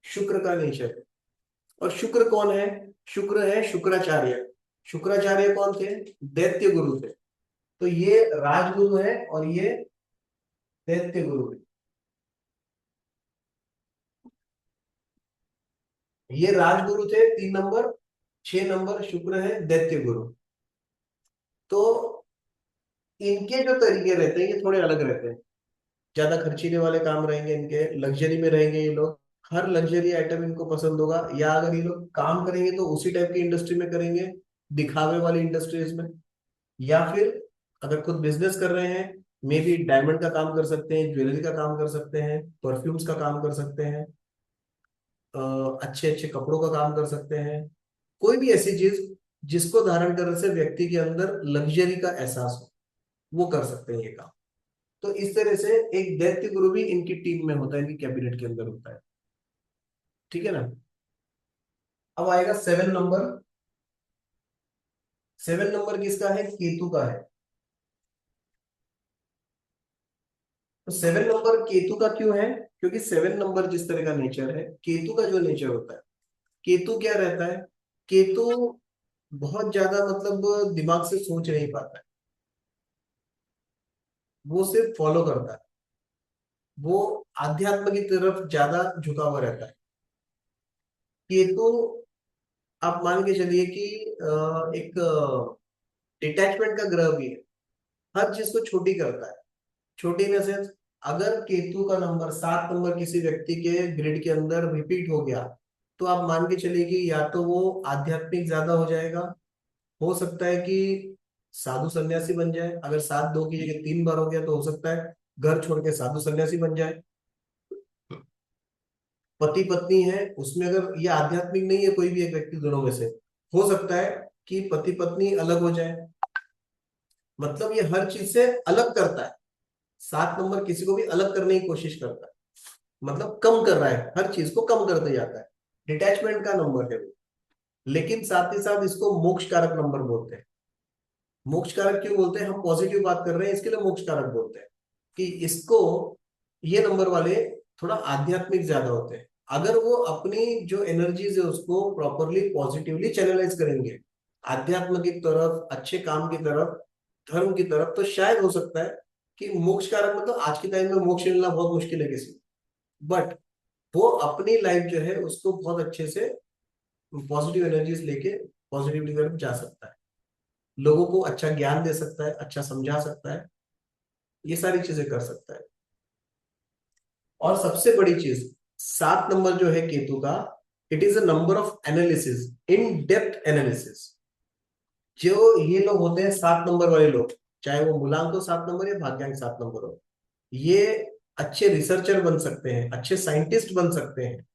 शुक्र का नेचर है। और शुक्र कौन है? शुक्र है शुक्राचार्य। शुक्राचार्य कौन थे? दैत्य गुरु थे। तो ये राजगुरु है और ये दैत्य गुरु है। ये राजगुरु थे 3 नंबर, 6 नंबर शुक्र है दैत्य गुरु। तो इनके जो तरीके रहते हैं ये थोड़े अलग रहते हैं। ज्यादा खर्चीले वाले काम रहेंगे इनके, लग्जरी में रहेंगे ये लोग। हर लग्जरी आइटम इनको पसंद होगा, या अगर ये लोग काम करेंगे तो उसी टाइप की इंडस्ट्री में करेंगे, दिखावे वाली इंडस्ट्रीज में। या फिर अगर खुद बिजनेस कर रहे हैं, मे बी डायमंड का काम कर सकते हैं, ज्वेलरी का काम कर सकते हैं, परफ्यूम्स का काम कर सकते हैं, अच्छे अच्छे कपड़ों का काम कर सकते हैं। कोई भी ऐसी चीज जिसको धारण करने से व्यक्ति के अंदर लग्जरी का एहसास हो, वो कर सकते हैं ये काम। तो इस तरह से एक दैत्य गुरु भी इनकी टीम में होता है, इनकी कैबिनेट के अंदर होता है। ठीक है ना? अब आएगा 7 नंबर। 7 नंबर किसका है? केतु का है। तो 7 नंबर केतु का क्यों है? क्योंकि 7 नंबर जिस तरह का नेचर है, केतु का जो नेचर होता है, केतु क्या रहता है? केतु बहुत ज्यादा मतलब दिमाग से सोच नहीं पाता है, वो सिर्फ फॉलो करता है। वो आध्यात्म की तरफ ज्यादा झुका हुआ रहता है। केतु, आप मान के चलिए कि एक डिटैचमेंट का ग्रह भी है। हर चीज को छोटी करता है। छोटी इन सेंस, अगर केतु का नंबर 7 नंबर किसी व्यक्ति के ग्रिड के अंदर रिपीट हो गया, तो आप मान के चलिए कि या तो वो आध्यात्मिक ज्यादा हो जाएगा, हो सकता है कि साधु सन्यासी बन जाए। अगर 7 2 की जगह 3 बार हो गया तो हो सकता है घर छोड़ के साधु सन्यासी बन जाए। पति पत्नी है, उसमें अगर ये आध्यात्मिक नहीं है कोई भी एक व्यक्ति दोनों में से, हो सकता है कि पति पत्नी अलग हो जाए। मतलब ये हर चीज से अलग करता है। 7 नंबर किसी को भी अलग करने की कोशिश करता है, मतलब कम कर रहा है, हर चीज को कम करते जाता है। डिटैचमेंट का नंबर है वो। लेकिन साथ ही साथ इसको मोक्ष कारक नंबर बोलते हैं। मोक्ष कारक क्यों बोलते हैं? हम पॉजिटिव बात कर रहे हैं इसके लिए मोक्ष कारक बोलते हैं, कि इसको, ये नंबर वाले थोड़ा आध्यात्मिक ज्यादा होते हैं। अगर वो अपनी जो एनर्जीज है उसको प्रॉपरली पॉजिटिवली चैनलाइज करेंगे, आध्यात्म की तरफ, अच्छे काम की तरफ, धर्म की तरफ, तो शायद हो सकता है कि मोक्ष कारक, मतलब आज के टाइम में मोक्ष मिलना बहुत मुश्किल है किसी, बट वो अपनी लाइफ जो है उसको बहुत अच्छे से पॉजिटिव एनर्जीज लेके पॉजिटिविटी की तरफ जा सकता है, लोगों को अच्छा ज्ञान दे सकता है, अच्छा समझा सकता है, ये सारी चीजें कर सकता है। और सबसे बड़ी चीज, 7 नंबर जो है केतु का, it is a number of analysis, in depth analysis. जो ये लोग होते हैं 7 नंबर वाले लोग, चाहे वो मूलांक हो 7 नंबर या भाग्यांक 7 नंबर हो, ये अच्छे रिसर्चर बन सकते हैं, अच्छे साइंटिस्ट बन सकते हैं।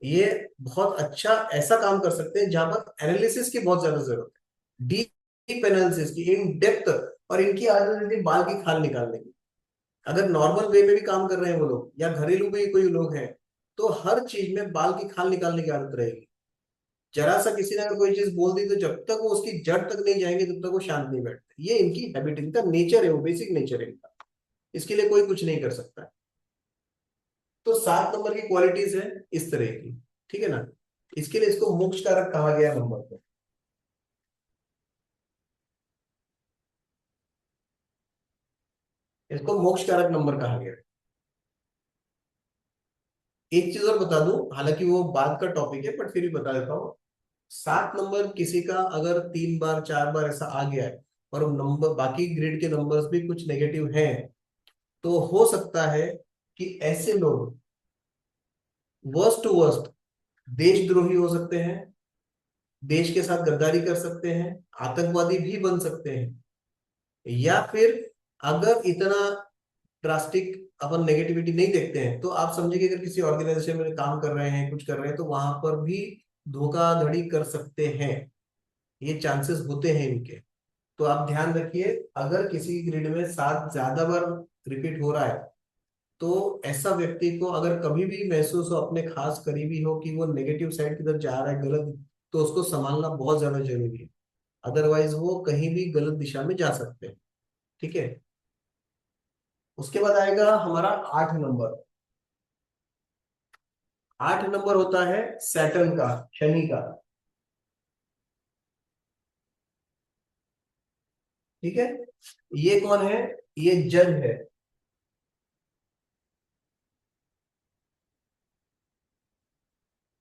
ये बहुत अच्छा ऐसा काम कर सकते हैं जहां पर एनालिसिस की बहुत ज्यादा जरूरत है, डीप एनालिसिस की, इन डेप्थ। और इनकी आदत रहती है बाल की खाल निकालने की। अगर नॉर्मल वे में भी काम कर रहे हैं वो लोग, या घरेलू में कोई लोग हैं, तो हर चीज में बाल की खाल निकालने की आदत रहेगी। जरा सा किसी ने अगर कोई चीज बोल दी तो जब तक वो उसकी जड़ तक नहीं जाएंगे तब तक वो शांत नहीं बैठते। ये इनकी हैबिट, इनका नेचर है, वो बेसिक नेचर है इनका। इसके लिए कोई कुछ नहीं कर सकता है। तो 7 नंबर की क्वालिटीज है इस तरह की। ठीक है ना? इसके लिए इसको मोक्ष कारक कहा गया नंबर को। इसको मोक्ष कारक नंबर कहा गया। एक चीज और बता दूं, हालांकि वो बाद का टॉपिक है बट फिर भी बता देता हूँ। 7 नंबर किसी का अगर 3 बार 4 बार ऐसा आ गया है, और नंबर बाकी ग्रिड के नंबर्स भी कुछ नेगेटिव हैं, तो हो सकता है कि ऐसे लोग वर्स्ट टू वर्स्ट देशद्रोही हो सकते हैं, देश के साथ गद्दारी कर सकते हैं, आतंकवादी भी बन सकते हैं। या फिर अगर इतना ड्रास्टिक अपन नेगेटिविटी नहीं देखते हैं, तो आप समझिए कि अगर किसी ऑर्गेनाइजेशन में काम कर रहे हैं, कुछ कर रहे हैं, तो वहां पर भी धोखाधड़ी कर सकते हैं। ये चांसेस होते हैं इनके। तो आप ध्यान रखिए, अगर किसी ग्रिड में 7 ज्यादा बार रिपीट हो रहा है, तो ऐसा व्यक्ति को अगर कभी भी महसूस हो अपने खास करीबी हो कि वो नेगेटिव साइड की तरफ जा रहा है, गलत, तो उसको संभालना बहुत ज्यादा जरूरी है। अदरवाइज वो कहीं भी गलत दिशा में जा सकते हैं। ठीक है। उसके बाद आएगा हमारा 8 नंबर। 8 नंबर होता है सैटर्न का, शनि का। ठीक है। ये कौन है? ये जज है।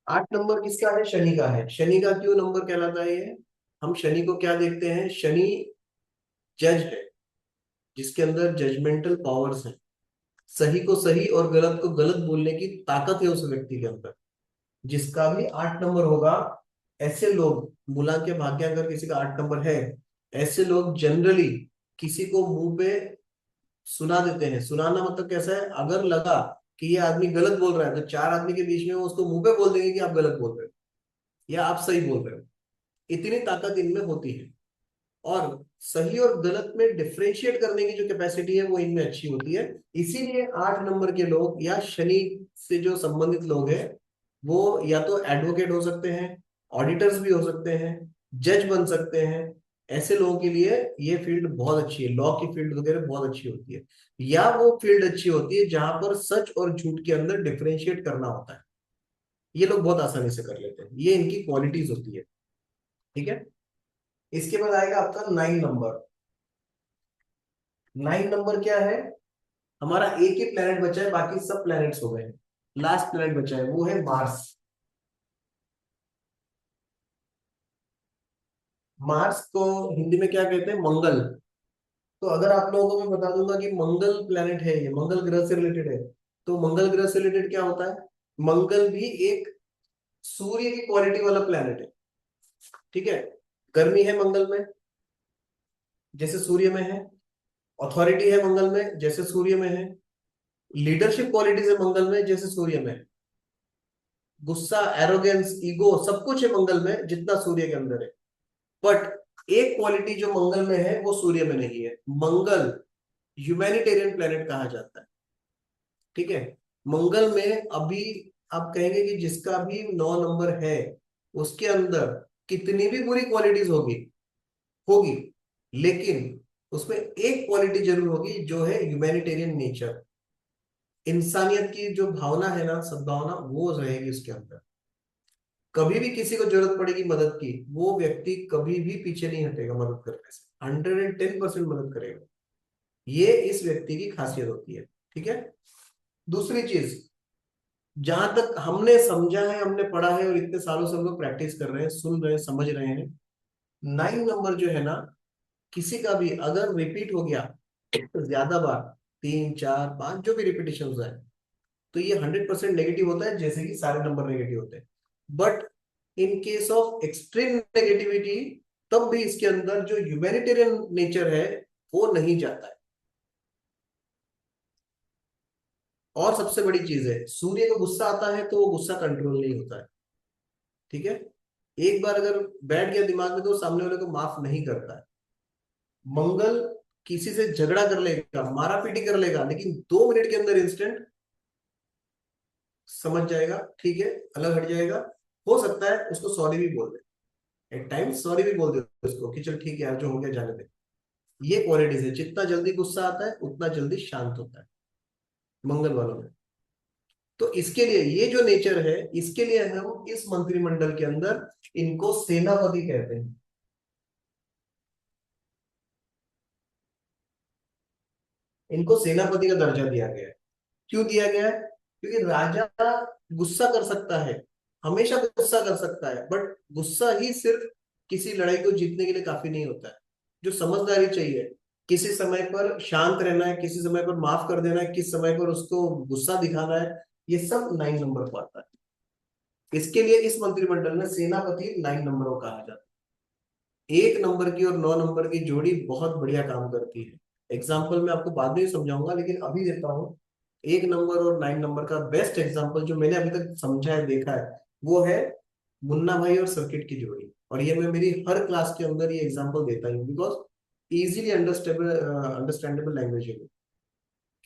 8 नंबर किसका है? शनि का है। शनि का क्यों नंबर कहलाता है ये? हम शनि को क्या देखते हैं? शनि जज है, जिसके अंदर जजमेंटल पावर्स है। सही को सही और गलत को गलत बोलने की ताकत है उस व्यक्ति के अंदर। जिसका भी 8 नंबर होगा, ऐसे लोग, बुला के भाग्य अगर किसी का 8 नंबर है, ऐसे लोग जनरली किसी को मुंह पे सुना देते हैं। सुनाना मतलब कैसा है? अगर लगा कि ये आदमी गलत बोल रहा है, तो 4 आदमी के बीच में वो उसको मुंह पे बोल देंगे कि आप गलत बोल रहे हो या आप सही बोल रहे हो। इतनी ताकत इनमें होती है। और सही और गलत में डिफरेंशिएट करने की जो कैपेसिटी है वो इनमें अच्छी होती है। इसीलिए 8 नंबर के लोग या शनि से जो संबंधित लोग हैं, वो या तो एडवोकेट हो सकते हैं, ऑडिटर्स भी हो सकते हैं, जज बन सकते हैं। ऐसे लोगों के लिए ये फील्ड बहुत अच्छी है, लॉ की फील्ड वगैरह बहुत अच्छी होती है। या वो फील्ड अच्छी होती है जहां पर सच और झूठ के अंदर डिफरेंशिएट करना होता है। ये लोग बहुत आसानी से कर लेते हैं, ये इनकी क्वालिटीज होती है। ठीक है। इसके बाद आएगा आपका 9 नंबर। 9 नंबर क्या है? हमारा एक ही प्लेनेट बचा है, बाकी सब प्लेनेट्स हो गए हैं। लास्ट प्लेनेट बचा है, वो है मार्स। मार्स को हिंदी में क्या कहते हैं? मंगल। तो अगर आप लोगों को मैं बता दूंगा कि मंगल प्लेनेट है, ये मंगल ग्रह से रिलेटेड है, तो मंगल ग्रह से रिलेटेड क्या होता है? मंगल भी एक सूर्य की क्वालिटी वाला प्लेनेट है। ठीक है। गर्मी है मंगल में, जैसे सूर्य में है। अथॉरिटी है मंगल में, जैसे सूर्य में है। लीडरशिप क्वालिटीज है मंगल में, जैसे सूर्य में है। गुस्सा, एरोगेंस, ईगो, सब कुछ है मंगल में जितना सूर्य के अंदर है। बट एक क्वालिटी जो मंगल में है वो सूर्य में नहीं है। मंगल ह्यूमैनिटेरियन प्लेनेट कहा जाता है। ठीक है। मंगल में अभी आप कहेंगे कि जिसका भी 9 नंबर है, उसके अंदर कितनी भी बुरी क्वालिटीज होगी होगी, लेकिन उसमें एक क्वालिटी जरूर होगी जो है ह्यूमैनिटेरियन नेचर। इंसानियत की जो भावना है ना, सद्भावना, वो रहेगी उसके अंदर। कभी भी किसी को जरूरत पड़ेगी मदद की, वो व्यक्ति कभी भी पीछे नहीं हटेगा मदद करने से, 110% मदद करेगा। ये इस व्यक्ति की खासियत होती है। ठीक है। दूसरी चीज, जहां तक हमने समझा है, हमने पढ़ा है और इतने सालों से हम लोग प्रैक्टिस कर रहे हैं, सुन रहे हैं, समझ रहे हैं, 9 नंबर जो है ना, किसी का भी अगर रिपीट हो गया ज्यादा बार, 3 4 5 जो भी रिपीटेशन है, तो ये 100% नेगेटिव होता है, जैसे कि सारे नंबर नेगेटिव होते हैं। But in case of extreme negativity, तब भी इसके अंदर जो ह्यूमैनिटेरियन नेचर है वो नहीं जाता है। और सबसे बड़ी चीज है, सूर्य को गुस्सा आता है तो वो गुस्सा कंट्रोल नहीं होता है। ठीक है। एक बार अगर बैठ गया दिमाग में, तो सामने वाले को माफ नहीं करता है। मंगल किसी से झगड़ा कर लेगा, मारा पीटी कर लेगा, लेकिन 2 मिनट के अंदर इंस्टेंट समझ जाएगा, ठीक है, अलग हट जाएगा। हो सकता है उसको सॉरी भी बोल दे, एट टाइम्स सॉरी भी बोल दे उसको कि चल ठीक है यार, जो हो गया जाने दे। ये क्वालिटीज है, जितना जल्दी गुस्सा आता है उतना जल्दी शांत होता है मंगल वालों में। तो इसके लिए ये जो नेचर है, इसके लिए हम इस मंत्रिमंडल के अंदर इनको सेनापति कहते हैं। इनको सेनापति का दर्जा दिया गया है। क्यों दिया गया है? क्योंकि राजा गुस्सा कर सकता है, हमेशा गुस्सा कर सकता है, बट गुस्सा ही सिर्फ किसी लड़ाई को जीतने के लिए काफी नहीं होता है। जो समझदारी चाहिए, किसी समय पर शांत रहना है, किसी समय पर माफ कर देना है, किस समय पर उसको गुस्सा दिखाना है, ये सब 9 नंबर को आता है। इसके लिए इस मंत्रिमंडल में सेनापति 9 नंबर को कहा जाता है। 1 नंबर की और 9 नंबर की जोड़ी बहुत बढ़िया काम करती है। एग्जाम्पल मैं आपको बाद में समझाऊंगा, लेकिन अभी देता हूँ। 1 नंबर और 9 नंबर का बेस्ट एग्जाम्पल जो मैंने अभी तक समझा है, देखा है, वो है मुन्ना भाई और सर्किट की जोड़ी। और ये मैं मेरी हर क्लास के अंदर ये एग्जाम्पल देता हूँ, बिकॉज इजीली अंडरस्टैंडेबल लैंग्वेज है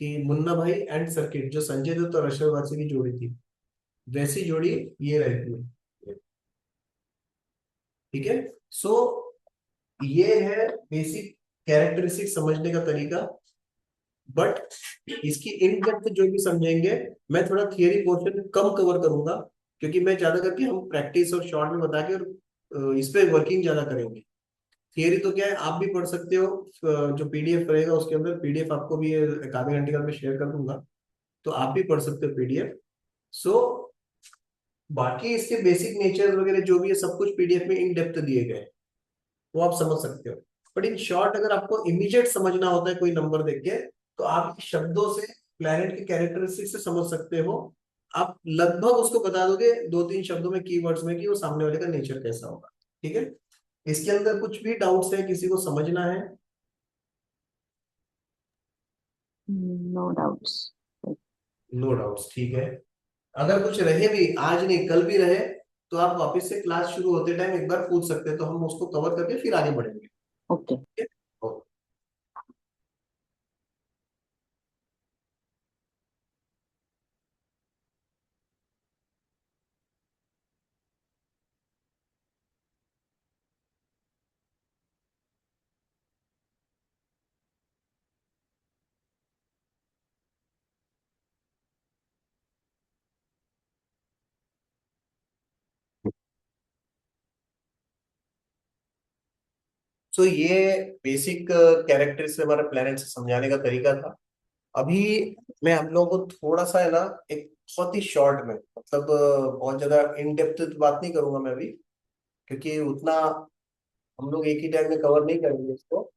कि मुन्ना भाई एंड सर्किट, जो संजय दत्त और अशर वारसी की जोड़ी थी, वैसी जोड़ी ये रहती है। ठीक है। सो ये है बेसिक कैरेक्टरिस्टिक समझने का तरीका। बट इसकी इन डेप्थ जो भी समझेंगे, मैं थोड़ा थियरी पोर्शन कम कवर करूंगा, क्योंकि मैं ज्यादा करके हम प्रैक्टिस और शॉर्ट में बता के और इस पे वर्किंग ज्यादा करेंगे। थियरी तो क्या है, आप भी पढ़ सकते हो, जो पीडीएफ रहेगा उसके अंदर, पीडीएफ आपको भी एक आधे घंटे का मैं शेयर कर दूंगा, तो आप भी पढ़ सकते हो पीडीएफ। सो बाकी इसके बेसिक नेचर वगैरह जो भी है सब कुछ पीडीएफ में इन डेप्थ दिए गए हैं, वो आप समझ सकते हो। बट इन शॉर्ट अगर आपको इमीडिएट समझना होता है कोई नंबर देख के, तो आप शब्दों से प्लैनेट के कैरेक्टरिस्टिक से समझ सकते हो। आप लगभग उसको बता दोगे 2-3 शब्दों में, कीवर्ड्स में, कि वो सामने वाले का नेचर कैसा होगा। ठीक है। इसके अंदर कुछ भी डाउट्स है, किसी को समझना है? No doubts. नो डाउट्स, ठीक है। अगर कुछ रहे भी, आज नहीं कल भी रहे, तो आप वापस से क्लास शुरू होते टाइम एक बार पूछ सकते हैं, तो हम उसको कवर करके फिर आगे बढ़ेंगे। ओके। ठीक है। सो ये बेसिक कैरेक्टर से हमारे प्लेनेट से समझाने का तरीका था। अभी मैं आप लोगों को थोड़ा सा है ना, एक बहुत ही शॉर्ट में, मतलब बहुत ज्यादा इन डेप्थ बात नहीं करूंगा मैं अभी, क्योंकि उतना हम लोग एक ही टाइम में कवर नहीं करेंगे इसको।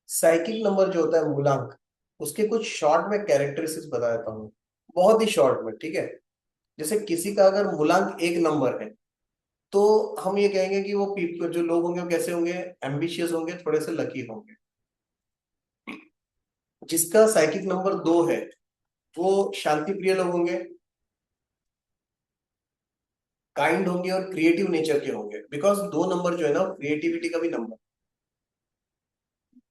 साइकिल नंबर जो होता है, मूलांक, उसके कुछ शॉर्ट में कैरेक्टरिस्टिक्स बता देता हूँ, बहुत ही शॉर्ट में। ठीक है। जैसे किसी का अगर मूलांक 1 नंबर है, तो हम ये कहेंगे कि वो पीपल, जो लोग होंगे वो कैसे होंगे, एम्बिशियस होंगे, थोड़े से लकी होंगे। जिसका साइकिल नंबर 2 है, वो शांति प्रिय लोग होंगे, काइंड होंगे और क्रिएटिव नेचर के होंगे, बिकॉज 2 नंबर जो है ना, क्रिएटिविटी का भी नंबर।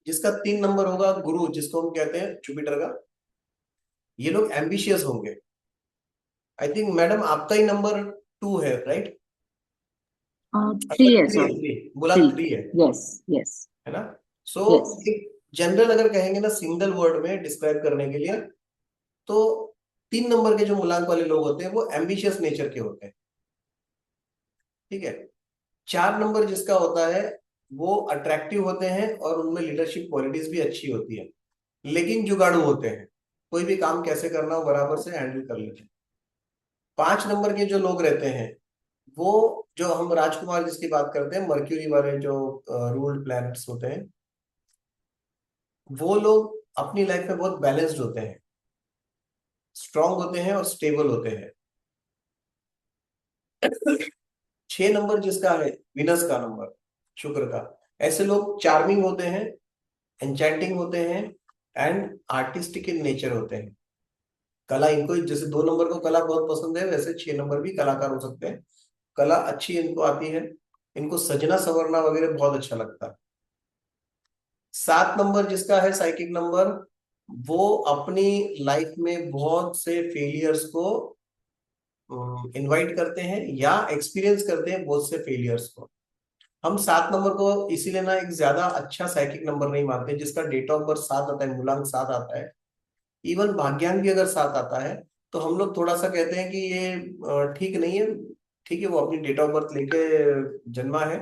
जिसका 3 नंबर होगा, गुरु जिसको हम कहते हैं, जुपिटर का, ये लोग एम्बिशियस होंगे। आई थिंक मैडम आपका ही नंबर 2 है, राइट? थ्री अच्छा, है 3 है, सर। 3 थ्री। मूलांक 3 है। यस। यस। है ना? So yes. एक जनरल अगर कहेंगे ना, सिंगल वर्ड में डिस्क्राइब करने के लिए, तो 3 नंबर के जो मूलांक वाले लोग होते हैं, वो एम्बिशियस नेचर के होते हैं। ठीक है। 4 नंबर जिसका होता है, वो अट्रैक्टिव होते हैं और उनमें लीडरशिप क्वालिटीज भी अच्छी होती है, लेकिन जुगाड़ू होते हैं, कोई भी काम कैसे करना हो बराबर से हैंडल कर लेते हैं। 5 नंबर के जो लोग रहते हैं, वो, जो हम राजकुमार जिसकी बात करते हैं, मर्क्यूरी वाले जो रूल्ड प्लैनेट्स होते हैं, वो लोग अपनी लाइफ में बहुत बैलेंस्ड होते हैं, स्ट्रांग होते हैं और स्टेबल होते हैं। 6 नंबर जिसका है, विनस का नंबर, शुक्र का, ऐसे लोग चार्मिंग होते हैं, एंचैंटिंग होते हैं एंड आर्टिस्टिक इन नेचर होते हैं। कला इनको, जैसे 2 नंबर को कला बहुत पसंद है, वैसे 6 नंबर भी कलाकार हो सकते हैं। कला अच्छी इनको आती है, इनको सजना संवरना वगैरह बहुत अच्छा लगता है। 7 नंबर जिसका है, साइकिक नंबर, वो अपनी लाइफ में बहुत से फेलियर्स को इनवाइट करते हैं या एक्सपीरियंस करते हैं बहुत से फेलियर्स को। हम 7 नंबर को इसीलिए ना एक ज्यादा अच्छा साइकिक नंबर नहीं मानते, जिसका डेट ऑफ बर्थ 7 आता है, मूलांक 7 आता है, इवन भाग्यांक भी अगर 7 आता है, तो हम लोग थोड़ा सा कहते हैं कि ये ठीक नहीं है। ठीक है, वो अपनी डेट ऑफ बर्थ लेके जन्मा है,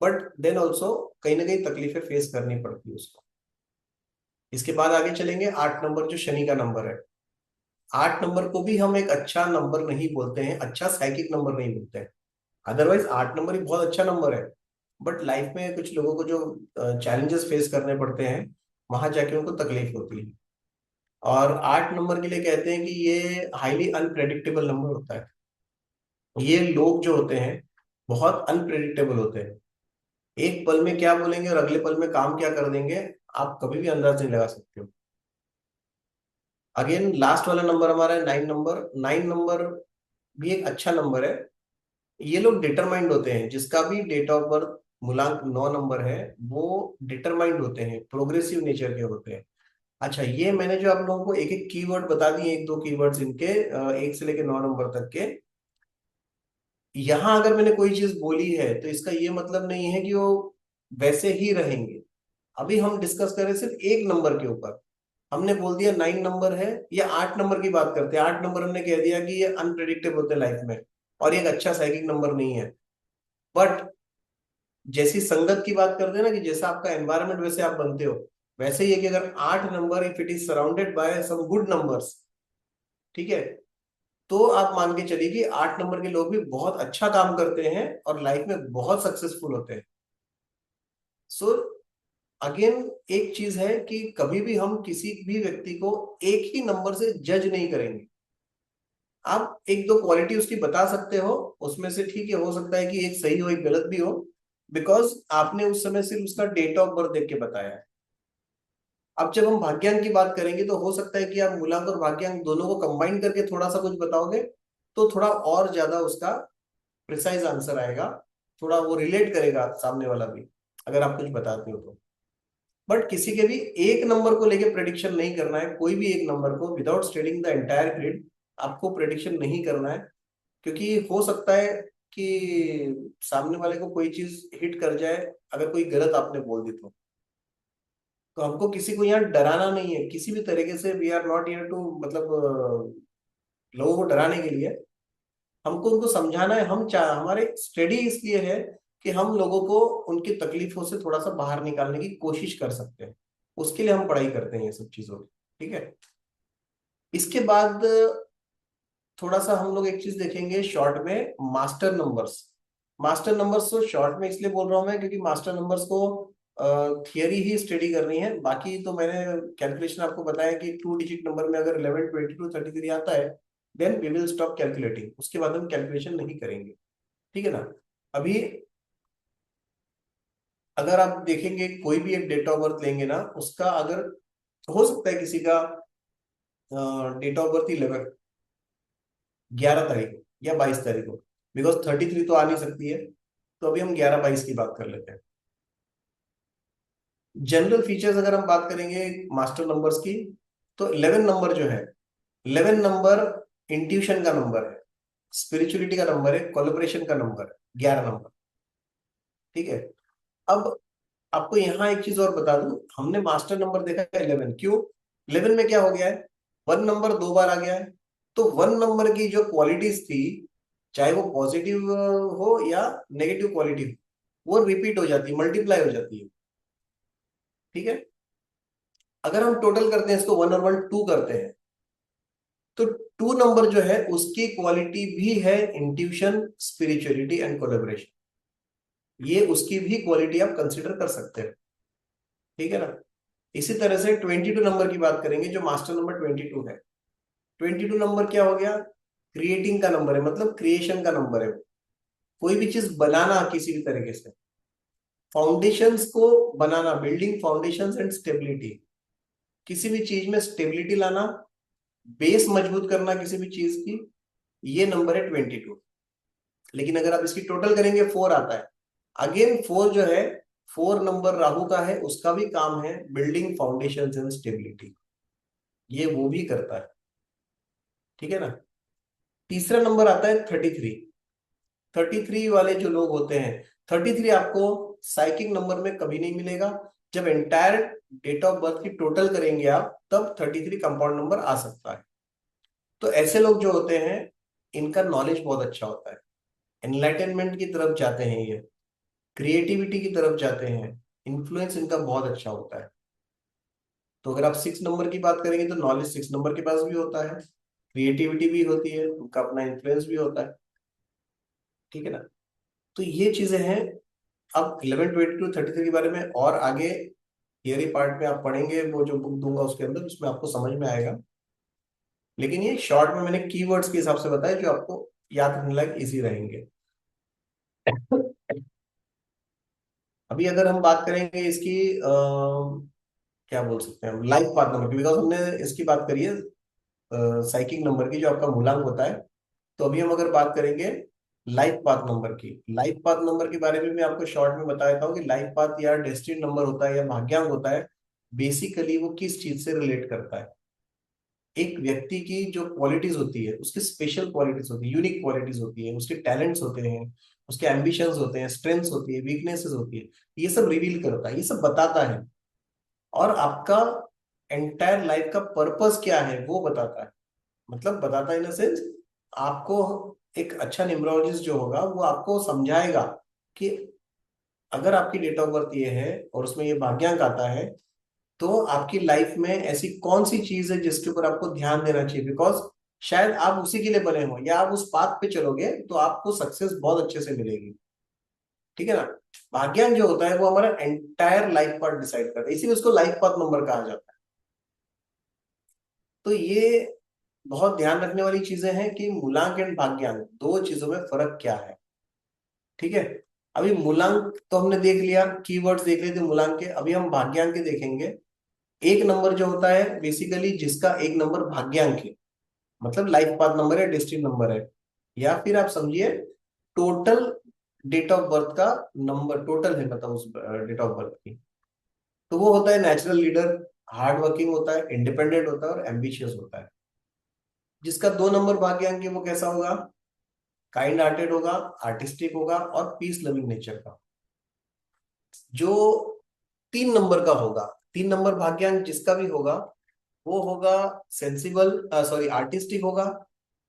बट देन ऑल्सो कहीं ना कहीं तकलीफें फेस करनी पड़ती है उसको। इसके बाद आगे चलेंगे, 8 नंबर जो शनि का नंबर है, 8 नंबर को भी हम एक अच्छा नंबर नहीं बोलते हैं, अच्छा साइकिक नंबर नहीं बोलते हैं। अदरवाइज 8 नंबर एक बहुत अच्छा नंबर है, बट लाइफ में कुछ लोगों को जो चैलेंजेस फेस करने पड़ते हैं, वहां जाके उनको तकलीफ होती है। और 8 नंबर के लिए कहते हैं कि ये हाईली अनप्रेडिक्टेबल नंबर होता है। ये लोग जो होते हैं, बहुत अनप्रेडिक्टेबल होते हैं, एक पल में क्या बोलेंगे और अगले पल में काम क्या कर देंगे, आप कभी भी अंदाज नहीं लगा सकते हो। अगेन लास्ट वाला नंबर हमारा है 9 नंबर। 9 नंबर भी एक अच्छा नंबर है। ये लोग डिटरमाइंड होते हैं, जिसका भी डेट ऑफ बर्थ मूलांक 9 नंबर है, वो डिटरमाइंड होते हैं, प्रोग्रेसिव नेचर के होते हैं। अच्छा, ये मैंने जो आप लोगों को एक एक कीवर्ड बता दिए, एक दो कीवर्ड्स इनके 1 से लेकर 9 नंबर तक के, यहां अगर मैंने कोई चीज बोली है तो इसका ये मतलब नहीं है कि वो वैसे ही रहेंगे। अभी हम डिस्कस करें सिर्फ 1 नंबर के ऊपर। हमने बोल दिया 9 नंबर है, या 8 नंबर की बात करते हैं। 8 नंबर हमने कह दिया कि ये अनप्रेडिक्टेबल होते हैं लाइफ में, और ये एक अच्छा साइकिक नंबर नहीं है। बट जैसी संगत की बात करते हैं ना, कि जैसा आपका एनवायरनमेंट वैसे आप बनते हो, वैसे ही है कि अगर 8 number, if it is surrounded by some good numbers, ठीक है, तो आप मान के चलिए कि 8 नंबर के लोग भी बहुत अच्छा काम करते हैं और लाइफ में बहुत सक्सेसफुल होते हैं। सो अगेन, एक चीज है कि कभी भी हम किसी भी व्यक्ति को एक ही नंबर से जज नहीं करेंगे। आप एक दो क्वालिटी उसकी बता सकते हो, उसमें से ठीक है, हो सकता है कि एक सही हो एक गलत भी हो, बिकॉज आपने उस समय सिर्फ उसका डेट ऑफ बर्थ देख के बताया है। अब जब हम भाग्यांक की बात करेंगे तो हो सकता है कि आप मूलांक और भाग्यांक दोनों को कंबाइन करके थोड़ा सा कुछ बताओगे, तो थोड़ा और ज्यादा उसका प्रिसाइज आंसर आएगा, थोड़ा वो रिलेट करेगा सामने वाला भी, अगर आप कुछ बताते हो तो। बट किसी के भी एक नंबर को लेके प्रेडिक्शन नहीं करना है, कोई भी एक नंबर को without studying the entire grid आपको प्रेडिक्शन नहीं करना है। क्योंकि हो सकता है कि सामने वाले को कोई चीज हिट कर जाए, अगर कोई गलत आपने बोल दी तो हमको किसी को यहाँ डराना नहीं है किसी भी तरीके से। We are not here to, मतलब लोगों को डराने के लिए। हमको उनको समझाना है। हमारे स्टडी इसलिए है कि हम लोगों को उनकी तकलीफों से थोड़ा सा बाहर निकालने की कोशिश कर सकते हैं। उसके लिए हम पढ़ाई करते हैं ये सब चीजों की। ठीक है। इसके बाद थोड़ा सा हम लोग एक चीज देखेंगे शॉर्ट में, मास्टर नंबर्स। मास्टर नंबर्स को शॉर्ट में इसलिए बोल रहा हूं मैं, क्योंकि मास्टर नंबर्स को थियरी ही स्टडी करनी है। बाकी तो मैंने कैलकुलेशन आपको बताया कि 2 डिजिट नंबर में अगर 11, 22, 33 आता है, then we will stop calculating, उसके बाद हम कैलकुलेशन नहीं करेंगे। ठीक है ना। अभी अगर आप देखेंगे कोई भी एक डेट ऑफ बर्थ लेंगे ना, उसका अगर, हो सकता है किसी का डेट ऑफ बर्थ 11 तारीख या 22 तारीख को, बिकॉज 33 तो आ नहीं सकती है। तो अभी हम 11, 22 की बात कर लेते हैं। जनरल फीचर्स अगर हम बात करेंगे मास्टर नंबर्स की, तो 11 नंबर जो है, 11 नंबर इंट्यूशन का नंबर है, स्पिरिचुअलिटी का नंबर है, कोलैबोरेशन का नंबर है 11 नंबर। ठीक है। अब आपको यहाँ एक चीज और बता दूं, हमने मास्टर नंबर देखा है 11, क्यों? 11 में क्या हो गया है, 1 नंबर 2 बार आ गया है। तो 1 नंबर की जो क्वालिटीज थी, चाहे वो पॉजिटिव हो या नेगेटिव क्वालिटी हो, वो रिपीट हो जाती है, मल्टीप्लाई हो जाती है। ठीक है। अगर हम टोटल करते हैं इसको, 1 और 1 2 करते हैं, तो 2 नंबर जो है उसकी क्वालिटी भी है इंट्यूशन, स्पिरिचुअलिटी एंड कोलेबरेशन। ये उसकी भी क्वालिटी आप कंसिडर कर सकते हैं। ठीक है ना। इसी तरह से 22 नंबर की बात करेंगे, जो मास्टर नंबर 22 है। 22 नंबर क्या हो गया, क्रिएटिंग का नंबर है, मतलब क्रिएशन का नंबर है। कोई भी चीज बनाना किसी भी तरीके से, फाउंडेशंस को बनाना, बिल्डिंग फाउंडेशंस एंड स्टेबिलिटी, किसी भी चीज में स्टेबिलिटी लाना, बेस मजबूत करना किसी भी चीज की, ये नंबर है 22। लेकिन अगर आप इसकी टोटल करेंगे, 4 आता है। अगेन 4 जो है, 4 नंबर राहु का है, उसका भी काम है बिल्डिंग फाउंडेशन एंड स्टेबिलिटी, ये वो भी करता है। ठीक है ना। तीसरा नंबर आता है 33। 33 वाले जो लोग होते हैं, 33 आपको साइकिक नंबर में कभी नहीं मिलेगा। जब एंटायर डेट ऑफ बर्थ की टोटल करेंगे आप, तब 33 कंपाउंड नंबर आ सकता है। तो ऐसे लोग जो होते हैं, इनका नॉलेज बहुत अच्छा होता है, एनलाइटनमेंट की तरफ जाते हैं ये, क्रिएटिविटी की तरफ जाते हैं, इन्फ्लुएंस इनका बहुत अच्छा होता है। तो अगर आप 6 नंबर की बात करेंगे, तो नॉलेज 6 नंबर के पास भी होता है, क्रिएटिविटी भी होती है, उनका अपना इन्फ्लुएंस भी होता है। ठीक है ना। तो ये चीजें हैं। अब 11, 22, 33 के बारे में और आगे थियरी पार्ट में आप पढ़ेंगे, वो जो बुक दूंगा उसके अंदर, उसमें आपको समझ में आएगा। लेकिन ये शॉर्ट में मैंने कीवर्ड्स के हिसाब से बताया, जो आपको याद रखने लायक इजी रहेंगे। अभी अगर हम बात करेंगे इसकी क्या बोल सकते हैं हम, लाइफ पाथ नंबर की, बिकॉज हमने इसकी बात करी है साइकिक नंबर की, जो आपका मूलांक होता है। तो अभी हम अगर बात करेंगे लाइफ पाथ नंबर की। लाइफ पाथ नंबर के बारे में मैं आपको शॉर्ट में बता देता हूँ कि लाइफ पाथ या डेस्टिनी नंबर होता है या भाग्यांक होता है, बेसिकली वो किस चीज से रिलेट करता है। एक व्यक्ति की जो क्वालिटीज होती है, उसकी स्पेशल क्वालिटीज होती है, यूनिक क्वालिटीज होती है, उसके टैलेंट्स होते हैं, उसके एम्बिशंस होते हैं, स्ट्रेंथ्स होती है, वीकनेसेस होती है, ये सब रिवील करता है, ये सब बताता है। और आपका एंटायर लाइफ का पर्पस क्या है वो बताता है। मतलब बताता है इन सेंस, आपको एक अच्छा न्यूमरोलॉजिस्ट जो होगा वो आपको समझाएगा कि अगर आपकी डेट ऑफ बर्थ ये है और उसमें ये भाग्यांक आता है, तो आपकी लाइफ में ऐसी कौन सी चीज है जिसके ऊपर आपको ध्यान देना चाहिए, बिकॉज शायद आप उसी के लिए बने हो, या आप उस पाथ पे चलोगे तो आपको सक्सेस बहुत अच्छे से मिलेगी। ठीक है ना। भाग्यांक जो होता है वो हमारा एंटायर लाइफ पाथ डिसाइड करता है, इसीलिए उसको लाइफ पाथ नंबर कहा जाता है। तो ये बहुत ध्यान रखने वाली चीजें हैं कि मूलांक एंड भाग्यांक दो चीजों में फर्क क्या है। ठीक है। अभी मूलांक तो हमने देख लिया, कीवर्ड्स देख लिए थे मूलांक के, अभी हम भाग्यांक के देखेंगे। एक नंबर जो होता है बेसिकली जिसका एक नंबर भाग्यांक है, मतलब लाइफ पाथ नंबर है, डेस्टिनी नंबर है, या फिर आप समझिए टोटल डेट ऑफ बर्थ का नंबर टोटल है, मतलब उस डेट ऑफ बर्थ की। तो वो होता है नेचुरल लीडर, हार्ड वर्किंग होता है, इंडिपेंडेंट होता है और एम्बिशियस होता है। जिसका दो नंबर भाग्यांक है वो कैसा होगा? काइंड हार्टेड होगा, आर्टिस्टिक होगा और पीस लविंग नेचर का। जो तीन नंबर का होगा, तीन नंबर भाग्यांक जिसका भी होगा, वो होगा सेंसिबल, सॉरी आर्टिस्टिक होगा,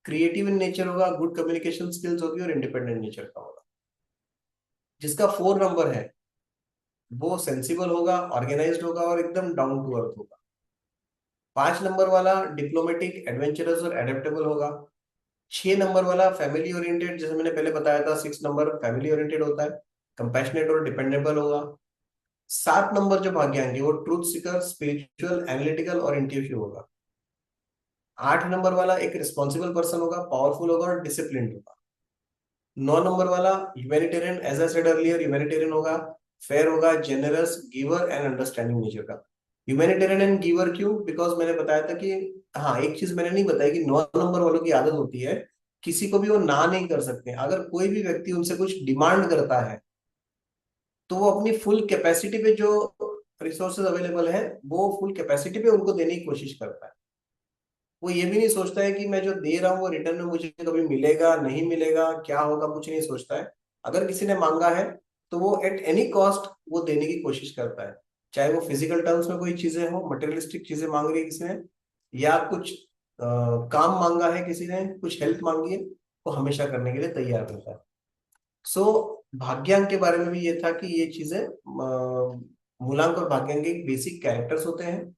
क्रिएटिव इन नेचर होगा, गुड कम्युनिकेशन स्किल्स होगी और इंडिपेंडेंट नेचर का होगा। जिसका फोर नंबर है वो सेंसिबल होगा, ऑर्गेनाइज्ड होगा और एकदम डाउन टू अर्थ होगा। पांच नंबर वाला डिप्लोमेटिक, एडवेंचरस और एडेप्टेबल होगा। छह नंबर वाला फैमिली ओरिएंटेड, जैसे मैंने पहले बताया था, सिक्स नंबर फैमिली ओरिएंटेड होता है, कंपैशनेट और डिपेंडेबल होगा। सात नंबर जो भाग्यांक है वो ट्रूथ सीकर, स्पिरिचुअल, एनालिटिकल और इंट्यूटिव होगा। आठ नंबर वाला एक रिस्पॉन्सिबल पर्सन होगा, पावरफुल होगा और डिसिप्लिन होगा। नौ नंबर वाला humanitarian, as I said earlier, humanitarian होगा, फेयर होगा, generous, giver and understanding nature का। ह्यूमैनिटेरियन एंड गिवर क्यों? बिकॉज मैंने बताया था कि, हाँ एक चीज मैंने नहीं बताई कि नौ नंबर वालों की आदत होती है किसी को भी वो ना नहीं कर सकते। अगर कोई भी व्यक्ति उनसे कुछ डिमांड करता है तो वो अपनी फुल कैपेसिटी पे जो रिसोर्सेज अवेलेबल है वो फुल कैपेसिटी पे उनको देने की कोशिश करता है। वो ये भी नहीं सोचता है कि मैं जो दे रहा हूँ वो रिटर्न में मुझे कभी मिलेगा नहीं मिलेगा, क्या होगा, कुछ नहीं सोचता है। अगर किसी ने मांगा है तो वो एट एनी कॉस्ट वो देने की कोशिश करता है, चाहे वो फिजिकल टर्म्स में कोई चीजें हो, मटेरियलिस्टिक चीजें मांग रही है किसी ने, या कुछ काम मांगा है किसी ने, कुछ हेल्प मांगी है, वो हमेशा करने के लिए तैयार रहता है। सो भाग्यांक के बारे में भी ये था कि ये चीजें मूलांक और भाग्यांक के बेसिक कैरेक्टर्स होते हैं।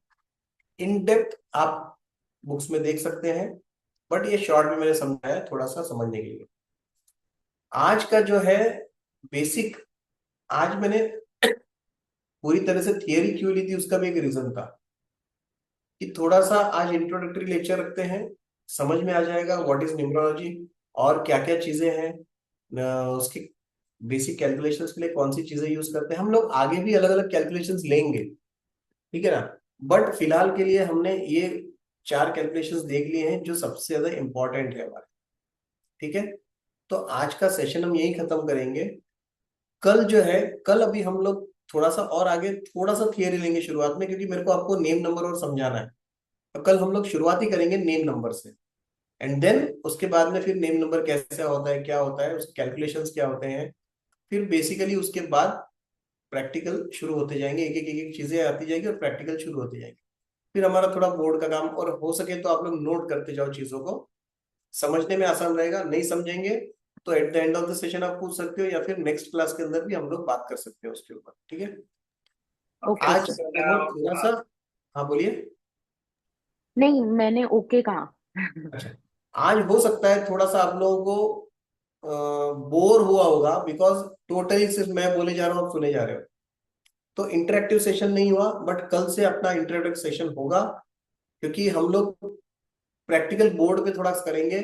इन डेप्थ आप बुक्स में देख सकते हैं, बट ये शॉर्ट में मैंने समझाया थोड़ा सा समझने के लिए। आज का जो है बेसिक, आज मैंने पूरी तरह से थियरी क्यों ली थी उसका भी एक रीजन था कि थोड़ा सा आज इंट्रोडक्टरी लेक्चर रखते हैं, समझ में आ जाएगा व्हाट इज न्यूमरोलॉजी और क्या क्या चीजें हैं, उसकी बेसिक कैलकुलेशंस के लिए कौन सी चीजें यूज करते हैं। हम लोग आगे भी अलग अलग कैलकुलेशंस लेंगे, ठीक है ना। बट फिलहाल के लिए हमने ये चार कैलकुलेशंस देख लिए हैं जो सबसे ज्यादा इंपॉर्टेंट है हमारे। ठीक है। तो आज का सेशन हम यही खत्म करेंगे। कल जो है, कल अभी हम लोग थोड़ा सा और आगे थोड़ा सा थियरी लेंगे शुरुआत में, क्योंकि मेरे को आपको नेम नंबर और समझाना है। तो कल हम लोग शुरुआत ही करेंगे नेम नंबर से, एंड देन उसके बाद में फिर नेम नंबर कैसे होता है, क्या होता है, उसके कैलकुलेशंस क्या होते हैं, फिर बेसिकली उसके बाद प्रैक्टिकल शुरू होते जाएंगे, एक एक चीजें आती जाएगी और प्रैक्टिकल शुरू होते जाएंगे। फिर हमारा थोड़ा बोर्ड का काम, और हो सके तो आप लोग नोट करते जाओ चीजों को, समझने में आसान रहेगा। नहीं समझेंगे तो at the end of the session आप पूछ सकते हो, या फिर नेक्स्ट क्लास के अंदर भी हम लोग बात कर सकते हो उसके ऊपर। ठीक है। ओके आज सर। थोड़ा सा, हाँ बोलिए। नहीं, मैंने ओके कहा। अच्छा, आज हो सकता है थोड़ा सा आप लोगों को बोर हुआ होगा, बिकॉज टोटली सिर्फ मैं बोले जा रहा हूँ, आप सुने जा रहे हो। तो इंटरेक्टिव सेशन नहीं हुआ, बट कल से अपना इंटरेक्टिव सेशन होगा, क्योंकि हम लोग प्रैक्टिकल बोर्ड पे थोड़ा सा करेंगे।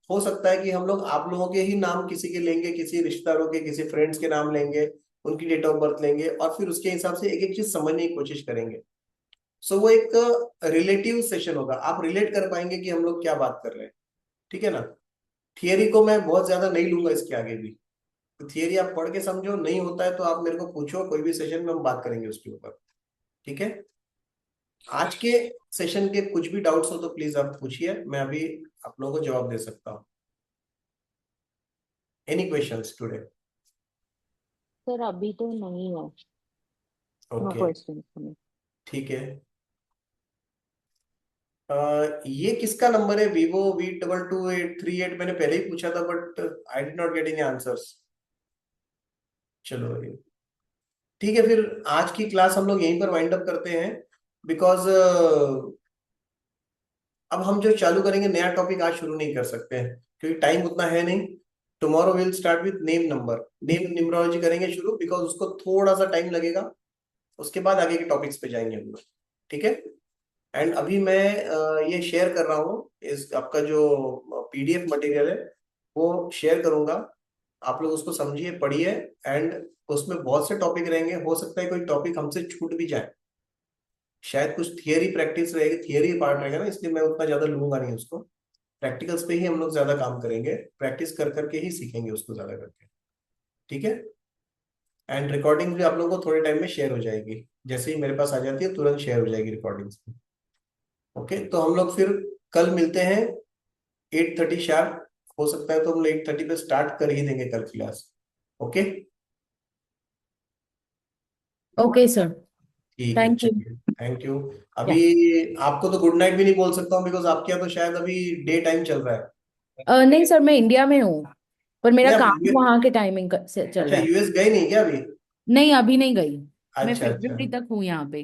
हो सकता है कि हम लोग आप लोगों के ही नाम किसी के लेंगे, किसी रिश्तेदारों के, किसी फ्रेंड्स के नाम लेंगे, उनकी डेट ऑफ बर्थ लेंगे और फिर उसके हिसाब से एक एक चीज समझने की कोशिश करेंगे। सो वो एक रिलेटिव सेशन होगा, आप रिलेट कर पाएंगे कि हम लोग क्या बात कर रहे हैं। ठीक है ना। थियरी को मैं बहुत ज्यादा नहीं लूंगा इसके आगे भी। तो थियरी आप पढ़ के समझो, नहीं होता है तो आप मेरे को पूछो, कोई भी सेशन में हम बात करेंगे उसके ऊपर। ठीक है। आज के सेशन के कुछ भी डाउट्स हो तो प्लीज आप पूछिए, मैं अभी आप लोगों को जवाब दे सकता हूँ। Any questions today? सर अभी तो नहीं है। No okay, question. ठीक है। ये किसका नंबर है? वीवो V223838, मैंने पहले ही पूछा था but I did not get any answers. चलो ठीक है, फिर आज की क्लास हम लोग यहीं पर वाइंड अप करते हैं। बिकॉज अब हम जो चालू करेंगे नया टॉपिक आज शुरू नहीं कर सकते हैं, क्योंकि टाइम उतना है नहीं। Tomorrow will start with name number, name numerology करेंगे शुरू, बिकॉज उसको थोड़ा सा टाइम लगेगा। उसके बाद आगे के टॉपिक्स पे जाएंगे हम लोग। ठीक है। एंड अभी मैं ये शेयर कर रहा हूँ, इस आपका जो PDF मटेरियल है वो शेयर करूंगा। आप लोग उसको समझिए, पढ़िए। एंड उसमें बहुत से टॉपिक रहेंगे, हो सकता है कोई टॉपिक हमसे छूट भी जाए। शायद कुछ थियरी प्रैक्टिस रहेगी, थियरी पार्ट रहेगा ना, इसलिए मैं उतना ज्यादा लूंगा नहीं उसको। प्रैक्टिकल्स पे ही हम लोग ज्यादा काम करेंगे, प्रैक्टिस कर करके ही सीखेंगे उसको ज्यादा करके। ठीक है। एंड रिकॉर्डिंग भी आप लोगों को थोड़े टाइम में शेयर हो जाएगी, जैसे ही मेरे पास आ जाती है तुरंत शेयर हो जाएगी रिकॉर्डिंग्स। ओके, तो हम लोग फिर कल मिलते हैं 8:30 शार्प। हो सकता है तो हम लोग 8:30 पे स्टार्ट कर ही देंगे कल क्लास। ओके। Okay sir. ठीक है, थैंक यू। चलिए। Thank you. या अभी आपको तो गुड नाइट भी नहीं बोल सकता हूँ, बिकॉज आपके यहाँ तो शायद अभी डे टाइम चल रहा है। नहीं सर, मैं इंडिया में हूँ, पर मेरा नहीं, काम वहाँ के टाइमिंग से चल अच्छा, रहा है। US गए नहीं क्या अभी? नहीं, अभी नहीं गई। मैं अच्छा अच्छा। फरवरी तक हूँ यहाँ पे।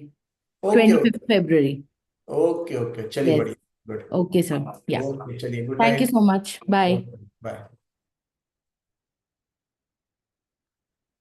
ओके 25 फरवरी। ओके ओके, चलिए यस। बढ़िया। गुड। Okay sir. या ओके, चलिए, good thank you night. So much. Bye. Okay, bye.